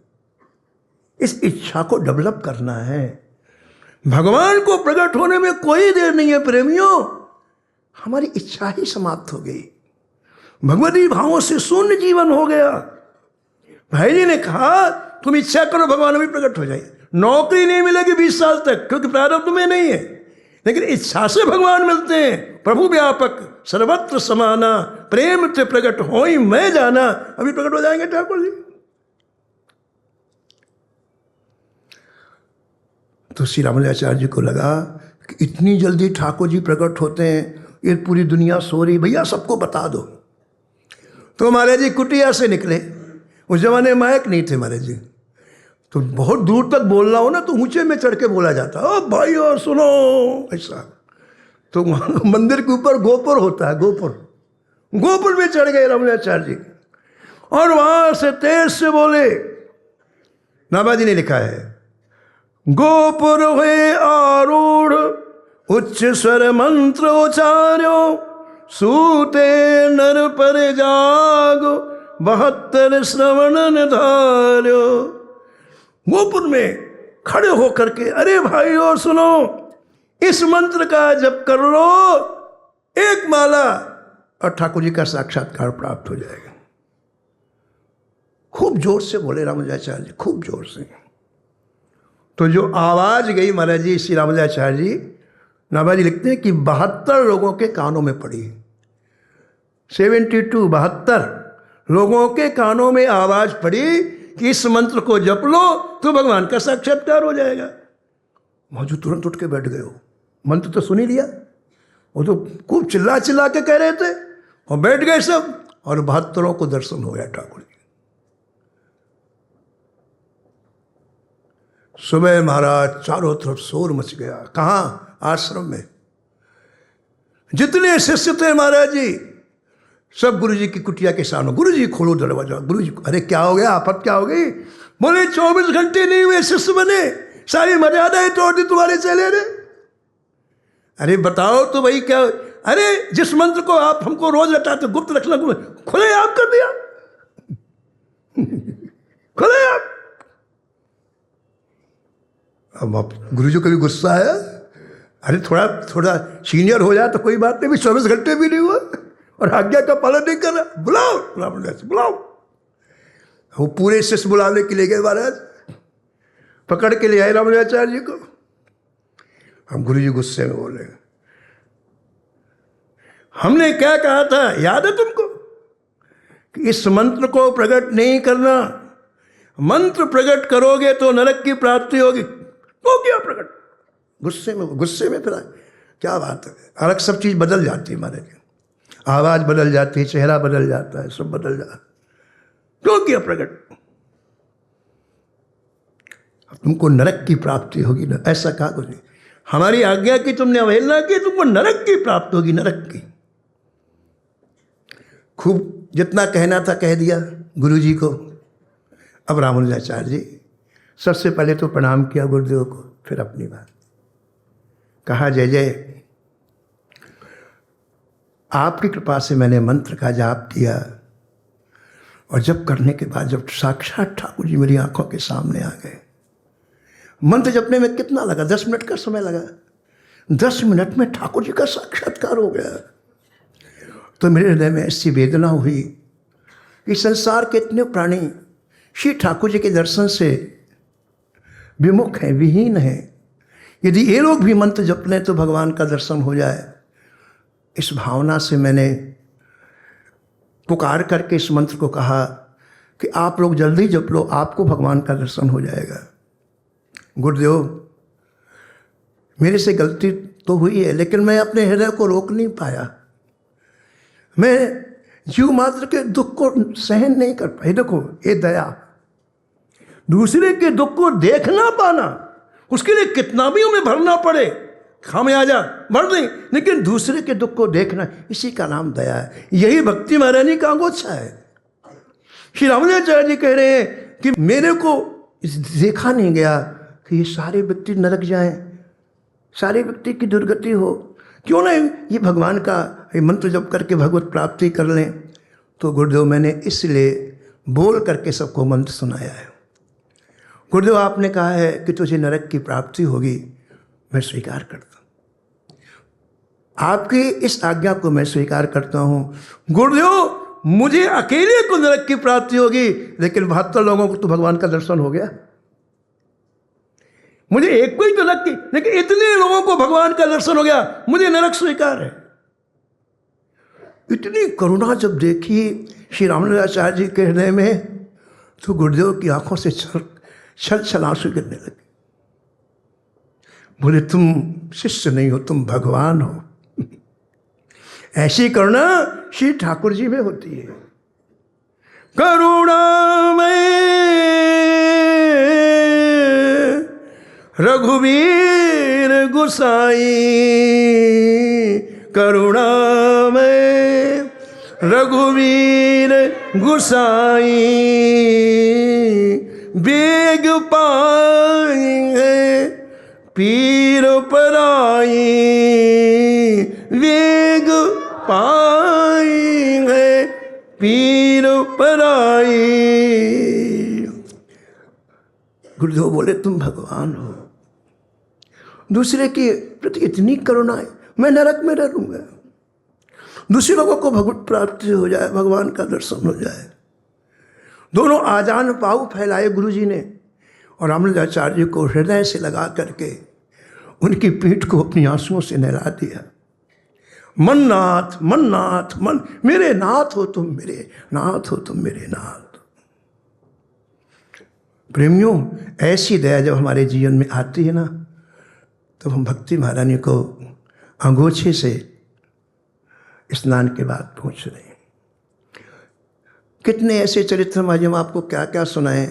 A: इस इच्छा को डेवलप करना है। भगवान को प्रकट होने में कोई देर नहीं है प्रेमियों। हमारी इच्छा ही समाप्त हो गई, भगवती भावों से शून्य जीवन हो गया। भाई जी ने कहा तुम इच्छा करो, भगवान अभी प्रकट हो जाए। नौकरी नहीं मिलेगी 20 साल तक, क्योंकि प्रारब्ध में नहीं है, लेकिन इच्छा से भगवान मिलते हैं। प्रभु व्यापक सर्वत्र समाना, प्रेम से प्रकट होई मैं जाना। अभी प्रकट हो जाएंगे ठाकुर जी। तो श्री रामानुजाचार्य जी को लगा कि इतनी जल्दी ठाकुर जी प्रकट होते हैं, ये पूरी दुनिया सो रही, भैया सबको बता दो। तो महाराज जी कुटिया से निकले। उस जमाने माइक नहीं थे महाराज जी, तो बहुत दूर तक बोलना हो ना तो ऊंचे में चढ़ के बोला जाता, ओ भाई और सुनो ऐसा। तो मंदिर के ऊपर गोपुर होता है, गोपुर में चढ़ गए रामानुजाचार्य जी, और वहां से तेज से बोले। नाबाजी ने लिखा है, गोपुर हुए आरूढ़ उच्च स्वर मंत्र उचार्यो, सूते नर पर जागो 72 श्रवण निधार्यो। गोपुर में खड़े होकर के, अरे भाई और सुनो, इस मंत्र का जप कर लो, एक माला, और ठाकुर जी का साक्षात्कार प्राप्त हो जाएगा। खूब जोर से बोले रामानुजाचार्य जी, खूब जोर से। तो जो आवाज गई महाराज जी, श्री रामानुजाचार्य जी नाभा जी लिखते हैं कि 72 लोगों के कानों में पड़ी। 72 लोगों के कानों में आवाज पड़ी कि इस मंत्र को जप लो तो भगवान का साक्षात्कार हो जाएगा। मौजूद तुरंत उठ के बैठ गए हो, मंत्र तो सुन ही लिया। वो तो खूब चिल्ला चिल्ला के कह रहे थे और बैठ गए सब, और 72 को दर्शन हो गया ठाकुर जी। सुबह महाराज चारों तरफ शोर मच गया। कहाँ? आश्रम में। जितने शिष्य थे महाराज जी सब गुरु जी की कुटिया के सामने। गुरु जी खोलो दरवाजा। गुरु जी, अरे क्या हो गया, आफत क्या हो गई? बोले 24 घंटे नहीं हुए शिष्य बने, सारी मर्यादाएं तोड़ दी तुम्हारे चेले ने। अरे बताओ तो भाई क्या? अरे जिस मंत्र को आप हमको रोज रटाते गुप्त रखना, खुले आप कर दिया। खुले आप। अब गुरु जी को भी गुस्सा है। अरे थोड़ा थोड़ा सीनियर हो जाए तो कोई बात नहीं, भी 24 घंटे भी नहीं हुआ और आज्ञा का पालन नहीं कर रहा। बुलाओ बुलाओ। वो पूरे शिष्य बुलाने के लिए गए महाराज, पकड़ के ले आए रामानुजाचार्य जी को। हम गुरु जी गुस्से में बोले, हमने क्या कहा था याद है तुमको कि इस मंत्र को प्रकट नहीं करना, मंत्र प्रकट करोगे तो नरक की प्राप्ति होगी। तो क्या प्रकट? गुस्से में फिर क्या बात है। अलग सब चीज बदल जाती है महाराज, आवाज बदल जाती है, चेहरा बदल जाता है, सब बदल जाता है। तो क्या प्रकट? तुमको नरक की प्राप्ति होगी ना, ऐसा कहा गुरु जी। हमारी आज्ञा की तुमने अवहेलना की, तुमको नरक की प्राप्ति होगी, नरक की। खूब जितना कहना था कह दिया गुरु जी को। अब रामानुजाचार्य जी सबसे पहले तो प्रणाम किया गुरुदेव को, फिर अपनी बात कहा। जय जय, आपकी कृपा से मैंने मंत्र का जाप किया और जप करने के बाद जब साक्षात ठाकुर जी मेरी आंखों के सामने आ गए, मंत्र जपने में कितना लगा? 10 मिनट का समय लगा। 10 मिनट में ठाकुर जी का साक्षात्कार हो गया। तो मेरे हृदय में ऐसी वेदना हुई कि संसार के इतने प्राणी श्री ठाकुर जी के दर्शन से विमुख हैं, विहीन हैं। यदि ये लोग भी मंत्र जप लें तो भगवान का दर्शन हो जाए। इस भावना से मैंने पुकार करके इस मंत्र को कहा कि आप लोग जल्दी जप लो, आपको भगवान का दर्शन हो जाएगा। गुरुदेव, मेरे से गलती तो हुई है, लेकिन मैं अपने हृदय को रोक नहीं पाया। मैं जीव मात्र के दुख को सहन नहीं कर पाई। देखो ये दया, दूसरे के दुख को देख ना पाना, उसके लिए कितना भी हमें भरना पड़े, खामियाजा भर दें, लेकिन दूसरे के दुख को देखना, इसी का नाम दया है। यही भक्ति महारानी का अंगोछा है। श्री रामानुजाचार्य जी कह रहे हैं कि मेरे को देखा नहीं गया कि ये सारे व्यक्ति नरक जाएं, सारे व्यक्ति की दुर्गति हो। क्यों ना ये भगवान का ये मंत्र जप करके भगवत प्राप्ति कर लें। तो गुरुदेव मैंने इसलिए बोल करके सबको मंत्र सुनाया है। गुरुदेव आपने कहा है कि तुझे नरक की प्राप्ति होगी, मैं स्वीकार करता हूँ। आपकी इस आज्ञा को मैं स्वीकार करता हूँ। गुरुदेव मुझे अकेले को नरक की प्राप्ति होगी, लेकिन 72 लोगों को तो भगवान का दर्शन हो गया। मुझे एक को ही तो नरक की, लेकिन इतने लोगों को भगवान का दर्शन हो गया, मुझे नरक स्वीकार है। इतनी करुणा जब देखी श्री रामानुजाचार्य जी के हृदय में, तो गुरुदेव की आंखों से छल छल आंसू गिरने लगे। बोले तुम शिष्य नहीं हो, तुम भगवान हो। ऐसी करुणा श्री ठाकुर जी में होती है। करुणा में रघुवीर गुसाई, करुणा में रघुवीर गुसाई, बेग पाएंगे पीर पराई, वेग पाएंगे पीर पराई। गुरुदेव बोले तुम भगवान हो। दूसरे के प्रति इतनी करुणा है, मैं नरक में रहूँगा, दूसरे लोगों को भगवत प्राप्ति हो जाए, भगवान का दर्शन हो जाए। दोनों आजान पाव फैलाए गुरु जी ने और रामानुजाचार्य जी को हृदय से लगा करके उनकी पीठ को अपनी आंसुओं से नहला दिया। मन नाथ, मन नाथ, मन, मेरे नाथ हो तुम, मेरे नाथ हो तुम, मेरे नाथ। प्रेमियों, ऐसी दया जब हमारे जीवन में आती है ना, तो हम भक्ति महारानी को अंगोछे से स्नान के बाद पूछ रहे हैं। कितने ऐसे चरित्र आज हम आपको क्या क्या सुनाएं,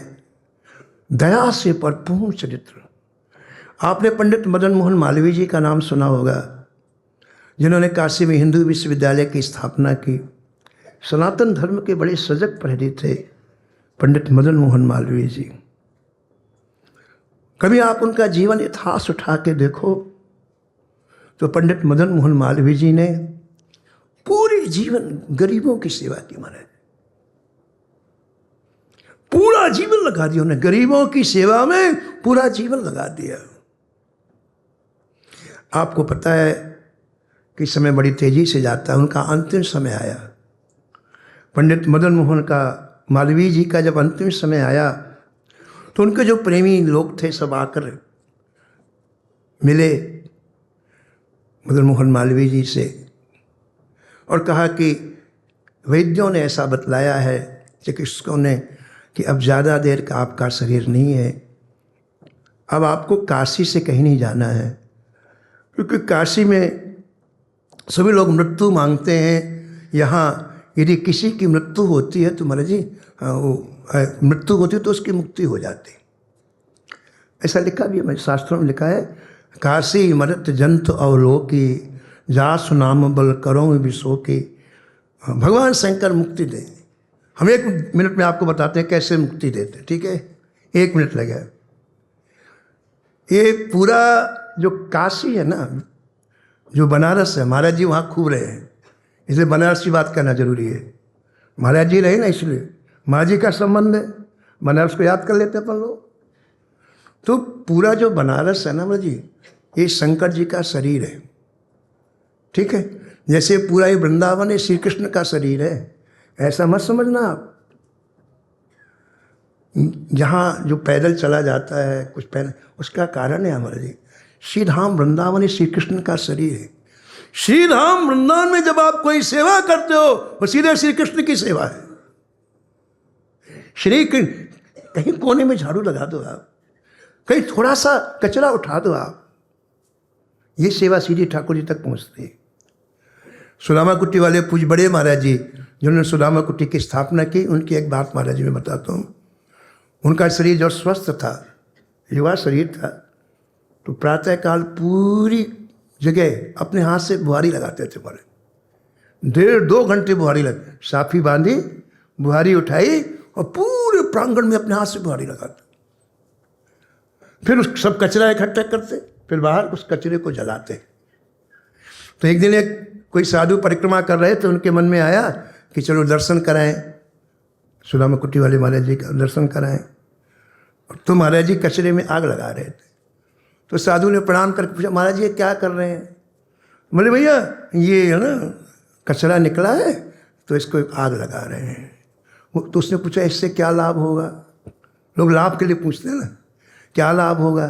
A: दया से भरपूर चरित्र। आपने पंडित मदन मोहन मालवीय जी का नाम सुना होगा, जिन्होंने काशी में हिंदू विश्वविद्यालय की स्थापना की। सनातन धर्म के बड़े सजग प्रहरी थे पंडित मदन मोहन मालवीय जी। कभी आप उनका जीवन इतिहास उठा के देखो तो पंडित मदन मोहन मालवीय जी ने पूरे जीवन गरीबों की सेवा की। महाराज पूरा जीवन लगा दिया उन्हें, गरीबों की सेवा में पूरा जीवन लगा दिया। आपको पता है कि समय बड़ी तेजी से जाता है, उनका अंतिम समय आया। पंडित मदन मोहन का, मालवीय जी का जब अंतिम समय आया तो उनके जो प्रेमी लोग थे सब आकर मिले मदन मोहन मालवीय जी से और कहा कि वैद्यों ने ऐसा बतलाया है, चिकित्सकों ने, कि अब ज़्यादा देर का आपका शरीर नहीं है, अब आपको काशी से कहीं नहीं जाना है, क्योंकि काशी में सभी लोग मृत्यु मांगते हैं। यहाँ यदि किसी की मृत्यु होती है तो महाराज जी मृत्यु होती है तो उसकी मुक्ति हो जाती, ऐसा लिखा भी है, शास्त्रों में लिखा है, काशी मरत जंत अवलोकी, जासु नाम बल करो विशोकी। भगवान शंकर मुक्ति दें। हम 1 मिनट में आपको बताते हैं कैसे मुक्ति देते, ठीक है? 1 मिनट लगे। ये पूरा जो काशी है ना, जो बनारस है, महाराज जी वहाँ खूब रहे हैं, इसलिए बनारस की बात करना जरूरी है। महाराज जी रहे ना, इसलिए महाराज जी का संबंध है, बनारस को याद कर लेते अपन लोग। तो पूरा जो बनारस है ना महाराज जी, ये शंकर जी का शरीर है, ठीक है? जैसे पूरा ये वृंदावन है श्री कृष्ण का शरीर है, ऐसा मत समझना आप। जहाँ जो पैदल चला जाता है कुछ पैदल, उसका कारण है हमारे जी, श्री धाम वृंदावन श्री कृष्ण का शरीर है। श्री धाम वृंदावन में जब आप कोई सेवा करते हो वो सीधे श्री कृष्ण की सेवा है। श्री कृष्ण, कहीं कोने में झाड़ू लगा दो आप, कहीं थोड़ा सा कचरा उठा दो आप, ये सेवा सीधी ठाकुर जी तक पहुँचती है। सुदामा कुट्टी वाले पूज बड़े महाराज जी जिन्होंने सुदामा कुट्टी की स्थापना की, उनकी एक बात महाराज जी मैं बताता हूँ। उनका शरीर जो स्वस्थ था, युवा शरीर था, तो प्रातःकाल पूरी जगह अपने हाथ से बुहारी लगाते थे। महाराज 1.5-2 घंटे बुहारी लगे, साफी बांधी, बुहारी उठाई और पूरे प्रांगण में अपने हाथ से बुहारी लगाते। फिर उस सब कचरा इकट्ठा करते, फिर बाहर उस कचरे को जलाते। तो एक दिन एक कोई साधु परिक्रमा कर रहे थे, उनके मन में आया कि चलो दर्शन कराएं, सुदामा कुट्टी वाले महाराज जी का दर्शन कराएं। तो महाराज जी कचरे में आग लगा रहे थे। तो साधु ने प्रणाम करके पूछा, महाराज जी क्या कर रहे हैं? बोले भैया ये है ना कचरा निकला है तो इसको आग लगा रहे हैं। तो उसने पूछा इससे क्या लाभ होगा? लोग लाभ के लिए पूछते हैं ना, क्या लाभ होगा?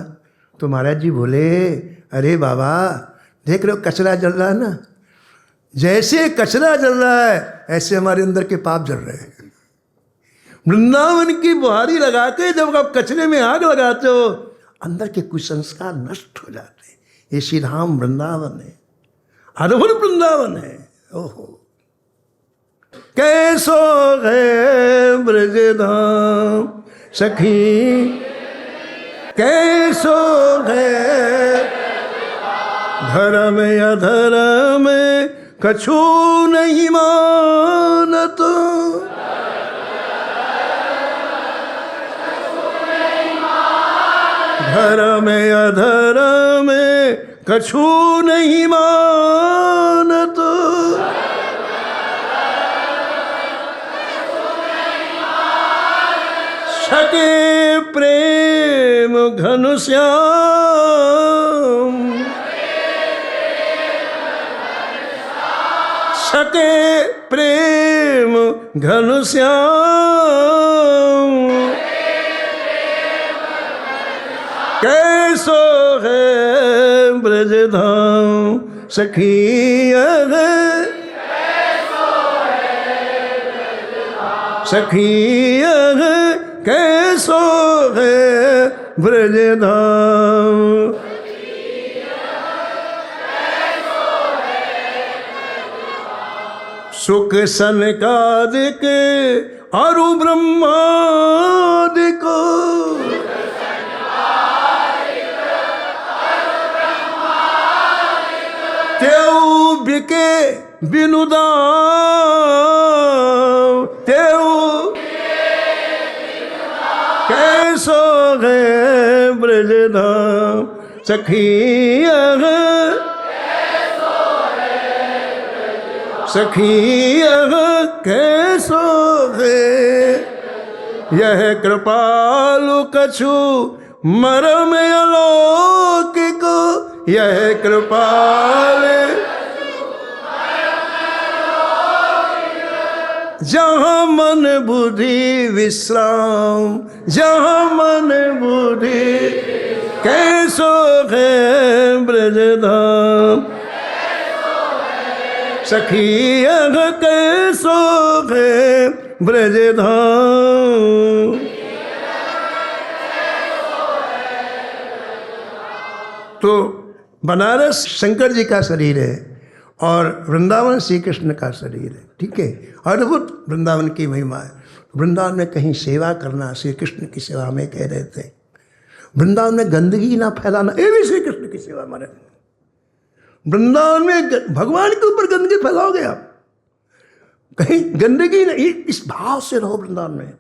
A: तो महाराज जी बोले, अरे बाबा देख रहे हो कचरा जल रहा है ना, जैसे कचरा जल रहा है ऐसे हमारे अंदर के पाप जल रहे हैं। वृंदावन की बुहारी लगा के जब आप कचरे में आग लगाते हो, अंदर के कुसंस्कार नष्ट हो जाते हैं। ये श्री धाम वृंदावन है, अद्भुत वृंदावन है। ओहो कैसो है ब्रज धाम सखी, कैसो है धर्म अधर्म कछु नहीं मानत, धर्म अधर्म कछु नहीं मानत, सके प्रेम घनश्याम, सके प्रेम घन श्याम, कैसो है ब्रज धाम सखिया है, सखिया है कैसो है ब्रज धाम। सुख सनकादिक अरु ब्रह्मादिक, तेऊ बिके बिनुदाम, तेऊ कैसो है ब्रज धाम सखिया है, सखिया कैसो है। यह कृपालु कछु मरम अलौकिक, यह कृपाल जहाँ मन बुद्धि विश्राम, जहाँ मन बुद्धि कैसो है ब्रज धाम सखिया कैसो है ब्रज धाम। तो बनारस शंकर जी का शरीर है और वृंदावन श्री कृष्ण का शरीर है, ठीक है। अद्भुत वृंदावन की महिमा है। वृंदावन में कहीं सेवा करना, श्री कृष्ण की सेवा में कह रहे थे। वृंदावन में गंदगी ना फैलाना, ये भी श्री कृष्ण की सेवा माने। वृंदावन में भगवान के ऊपर गंदगी फैलाओगे आप, कहीं गंदगी नहीं, इस भाव से रहो वृंदावन में,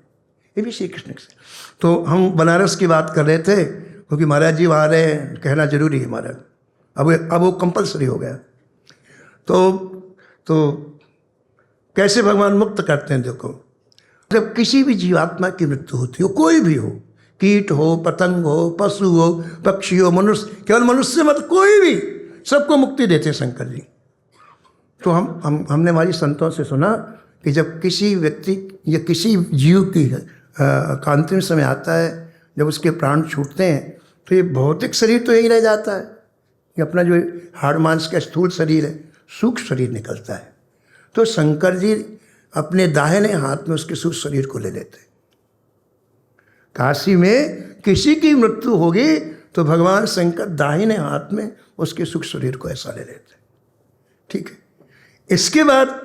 A: ये भी श्री कृष्ण की। तो हम बनारस की बात कर रहे थे क्योंकि महाराज जी वहाँ रहे, कहना जरूरी है महाराज, अब वो कंपलसरी हो गया। तो कैसे भगवान मुक्त करते हैं देखो। जब किसी भी जीवात्मा की मृत्यु होती हो, कोई भी हो, कीट हो, पतंग हो, पशु हो, पक्षी हो, मनुष्य, केवल मनुष्य मत, कोई भी, सबको मुक्ति देते हैं शंकर जी। तो हमने हमारी संतों से सुना कि जब किसी व्यक्ति या किसी जीव की का अंतिम समय आता है, जब उसके प्राण छूटते हैं, तो ये भौतिक शरीर तो यही रह जाता है, ये अपना जो हाड़ मांस का स्थूल शरीर है, सूक्ष्म शरीर निकलता है। तो शंकर जी अपने दाहिने हाथ में उसके सूक्ष्म शरीर को ले लेते। काशी में किसी की मृत्यु होगी तो भगवान शंकर दाहिने हाथ में उसके सूक्ष्म शरीर को ऐसा ले लेते, ठीक है। इसके बाद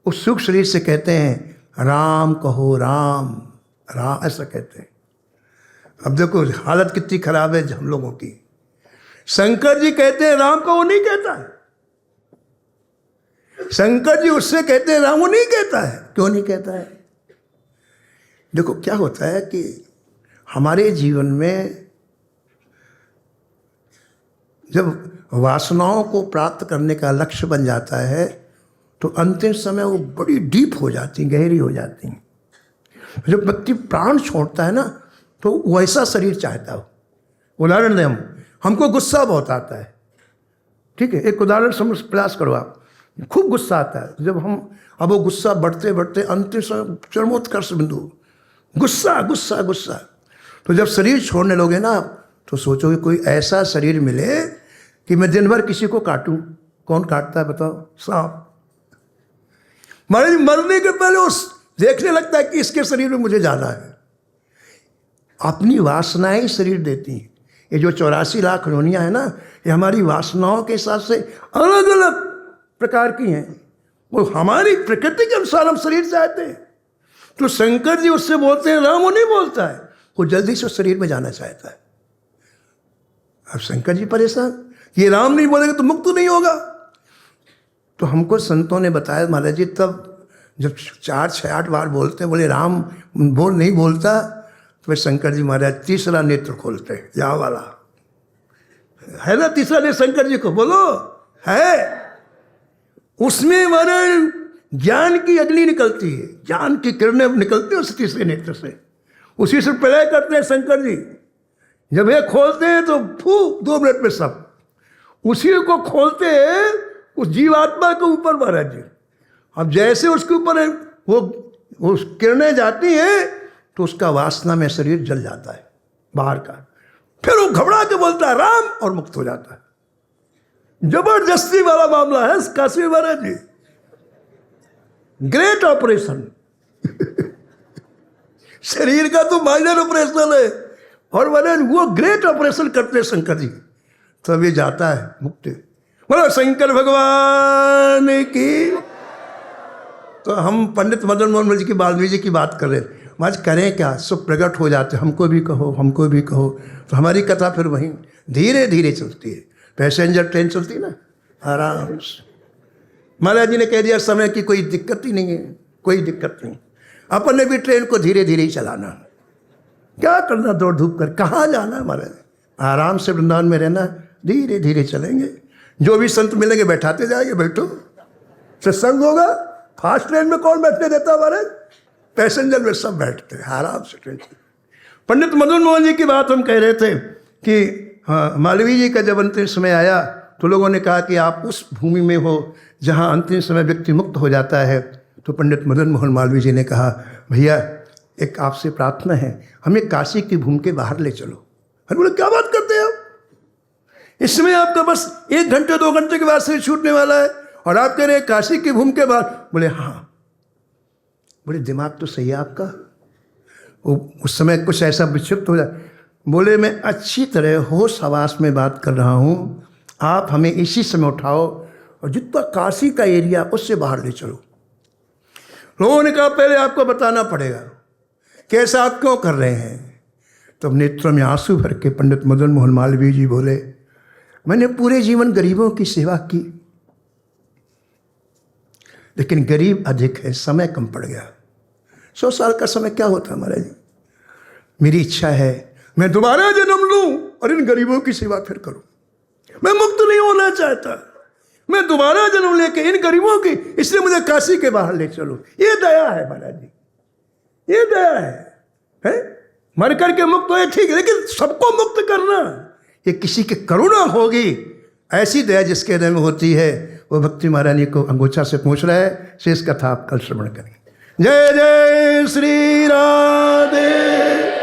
A: उस सूक्ष्म शरीर से कहते हैं राम कहो, राम राम ऐसा कहते हैं। अब देखो हालत कितनी खराब है हम लोगों की। शंकर जी कहते हैं राम को, वो नहीं कहता है। शंकर जी उससे कहते हैं राम, वो नहीं कहता है। क्यों नहीं कहता है? देखो क्या होता है कि हमारे जीवन में जब वासनाओं को प्राप्त करने का लक्ष्य बन जाता है तो अंतिम समय वो बड़ी डीप हो जाती, गहरी हो जाती। जब व्यक्ति प्राण छोड़ता है ना तो वैसा शरीर चाहता हो। उदाहरण दें, हमको गुस्सा बहुत आता है, ठीक है। एक उदाहरण समझ प्रयास करो आप। खूब गुस्सा आता है, जब हम अब वो गुस्सा बढ़ते बढ़ते अंतिम समय चरमोत्कर्ष बिंदु, गुस्सा गुस्सा गुस्सा। तो जब शरीर छोड़ने लोगे ना तो सोचोगे कोई ऐसा शरीर मिले कि मैं दिन भर किसी को काटूं। कौन काटता है बताओ? सांप। मरने के पहले उस देखने लगता है कि इसके शरीर में मुझे जाना है। अपनी वासनाएं शरीर देती हैं। ये जो 84 लाख योनियां है ना, ये हमारी वासनाओं के हिसाब से अलग अलग प्रकार की हैं। वो हमारी प्रकृति के अनुसार हम शरीर चाहते हैं। तो शंकर जी उससे बोलते हैं राम, वो नहीं बोलता है, वो जल्दी से शरीर में जाना चाहता है। अब शंकर जी परेशान, ये राम नहीं बोलेगा तो मुक्त नहीं होगा। तो हमको संतों ने बताया महाराज जी, तब जब 4, 6, 8 बार बोलते हैं, बोले राम बोल नहीं बोलता, तो फिर शंकर जी महाराज तीसरा नेत्र खोलते हैं, यहाँ वाला है ना, तीसरा नेत्र शंकर जी को बोलो है। उसमें महाराज ज्ञान की अग्नि निकलती है, ज्ञान की किरणें निकलती है उस तीसरे नेत्र से। उसी से प्रलय करते हैं शंकर जी। जब ये खोलते हैं तो 2 मिनट में सब, उसी को खोलते हैं उस जीवात्मा के ऊपर महाराज जी। अब जैसे उसके ऊपर वो किरणें जाती हैं तो उसका वासना में शरीर जल जाता है बाहर का, फिर वो घबरा के बोलता है राम और मुक्त हो जाता है। जबरदस्ती वाला मामला है काशी महाराज जी, ग्रेट ऑपरेशन। शरीर का तो माइनर ऑपरेशन है और महाराज वो ग्रेट ऑपरेशन करते हैं शंकर जी, तब ये जाता है मुक्ति। बोलो शंकर भगवान की। तो हम पंडित मदन मोहन जी की वाल्मीकि जी की बात कर रहे थे, आज करें क्या, सब प्रकट हो जाते, हमको भी कहो हमको भी कहो। तो हमारी कथा फिर वहीं धीरे धीरे चलती है, पैसेंजर ट्रेन चलती है ना आराम से। महाराज जी ने कह दिया समय की कोई दिक्कत ही नहीं है, कोई दिक्कत नहीं, अपन ने भी ट्रेन को धीरे धीरे ही चलाना, क्या करना दौड़ धूप कर, कहाँ जाना महाराज, आराम से वृंदावन में रहना, धीरे धीरे चलेंगे। जो भी संत मिलेंगे बैठाते जाएंगे, बैठो सत्संग होगा। फास्ट ट्रेन में कौन बैठने देता महाराज, पैसेंजर में सब बैठते हैं आराम से ट्रेन। पंडित मदन मोहन जी की बात हम कह रहे थे कि हाँ, मालवीय जी का जब अंतिम समय आया तो लोगों ने कहा कि आप उस भूमि में हो जहाँ अंतिम समय व्यक्ति मुक्त हो जाता है। तो पंडित मदन मोहन मालवीय जी ने कहा भैया एक आपसे प्रार्थना है, हमें काशी की भूमि के बाहर ले चलो। अरे बोले क्या बात करते हैं आप, इस समय आपका बस 1 घंटे 2 घंटे के बाद से छूटने वाला है और आप कह रहे हैं काशी की भूमि के बाहर। बोले हाँ, बोले दिमाग तो सही है आपका। उस समय कुछ ऐसा विक्षिप्त हो जाए। बोले मैं अच्छी तरह होश हवास में बात कर रहा हूँ, आप हमें इसी समय उठाओ और जितना काशी का एरिया उससे बाहर ले चलो। लोगों ने कहा पहले आपको बताना पड़ेगा कि ऐसा आप क्यों कर रहे हैं। तब नेत्रों में आंसू भर के पंडित मदन मोहन मालवीय जी बोले मैंने पूरे जीवन गरीबों की सेवा की, लेकिन गरीब अधिक है, समय कम पड़ गया। 100 साल का समय क्या होता है महाराज जी। मेरी इच्छा है मैं दोबारा जन्म लूं और इन गरीबों की सेवा फिर करूं। मैं मुक्त नहीं होना चाहता, मैं दोबारा जन्म लेके इन गरीबों की, इसलिए मुझे काशी के बाहर ले चलो। ये दया है महाराज जी, ये दया है? मर करके मुक्त हो ठीक है, लेकिन सबको मुक्त करना ये किसी की करुणा होगी। ऐसी दया जिसके हृदय में होती है वो भक्ति महारानी को अंगोछा से पूछ रहा है। शेष कथा आप कल श्रवण करेंगे। जय जय श्री राधे।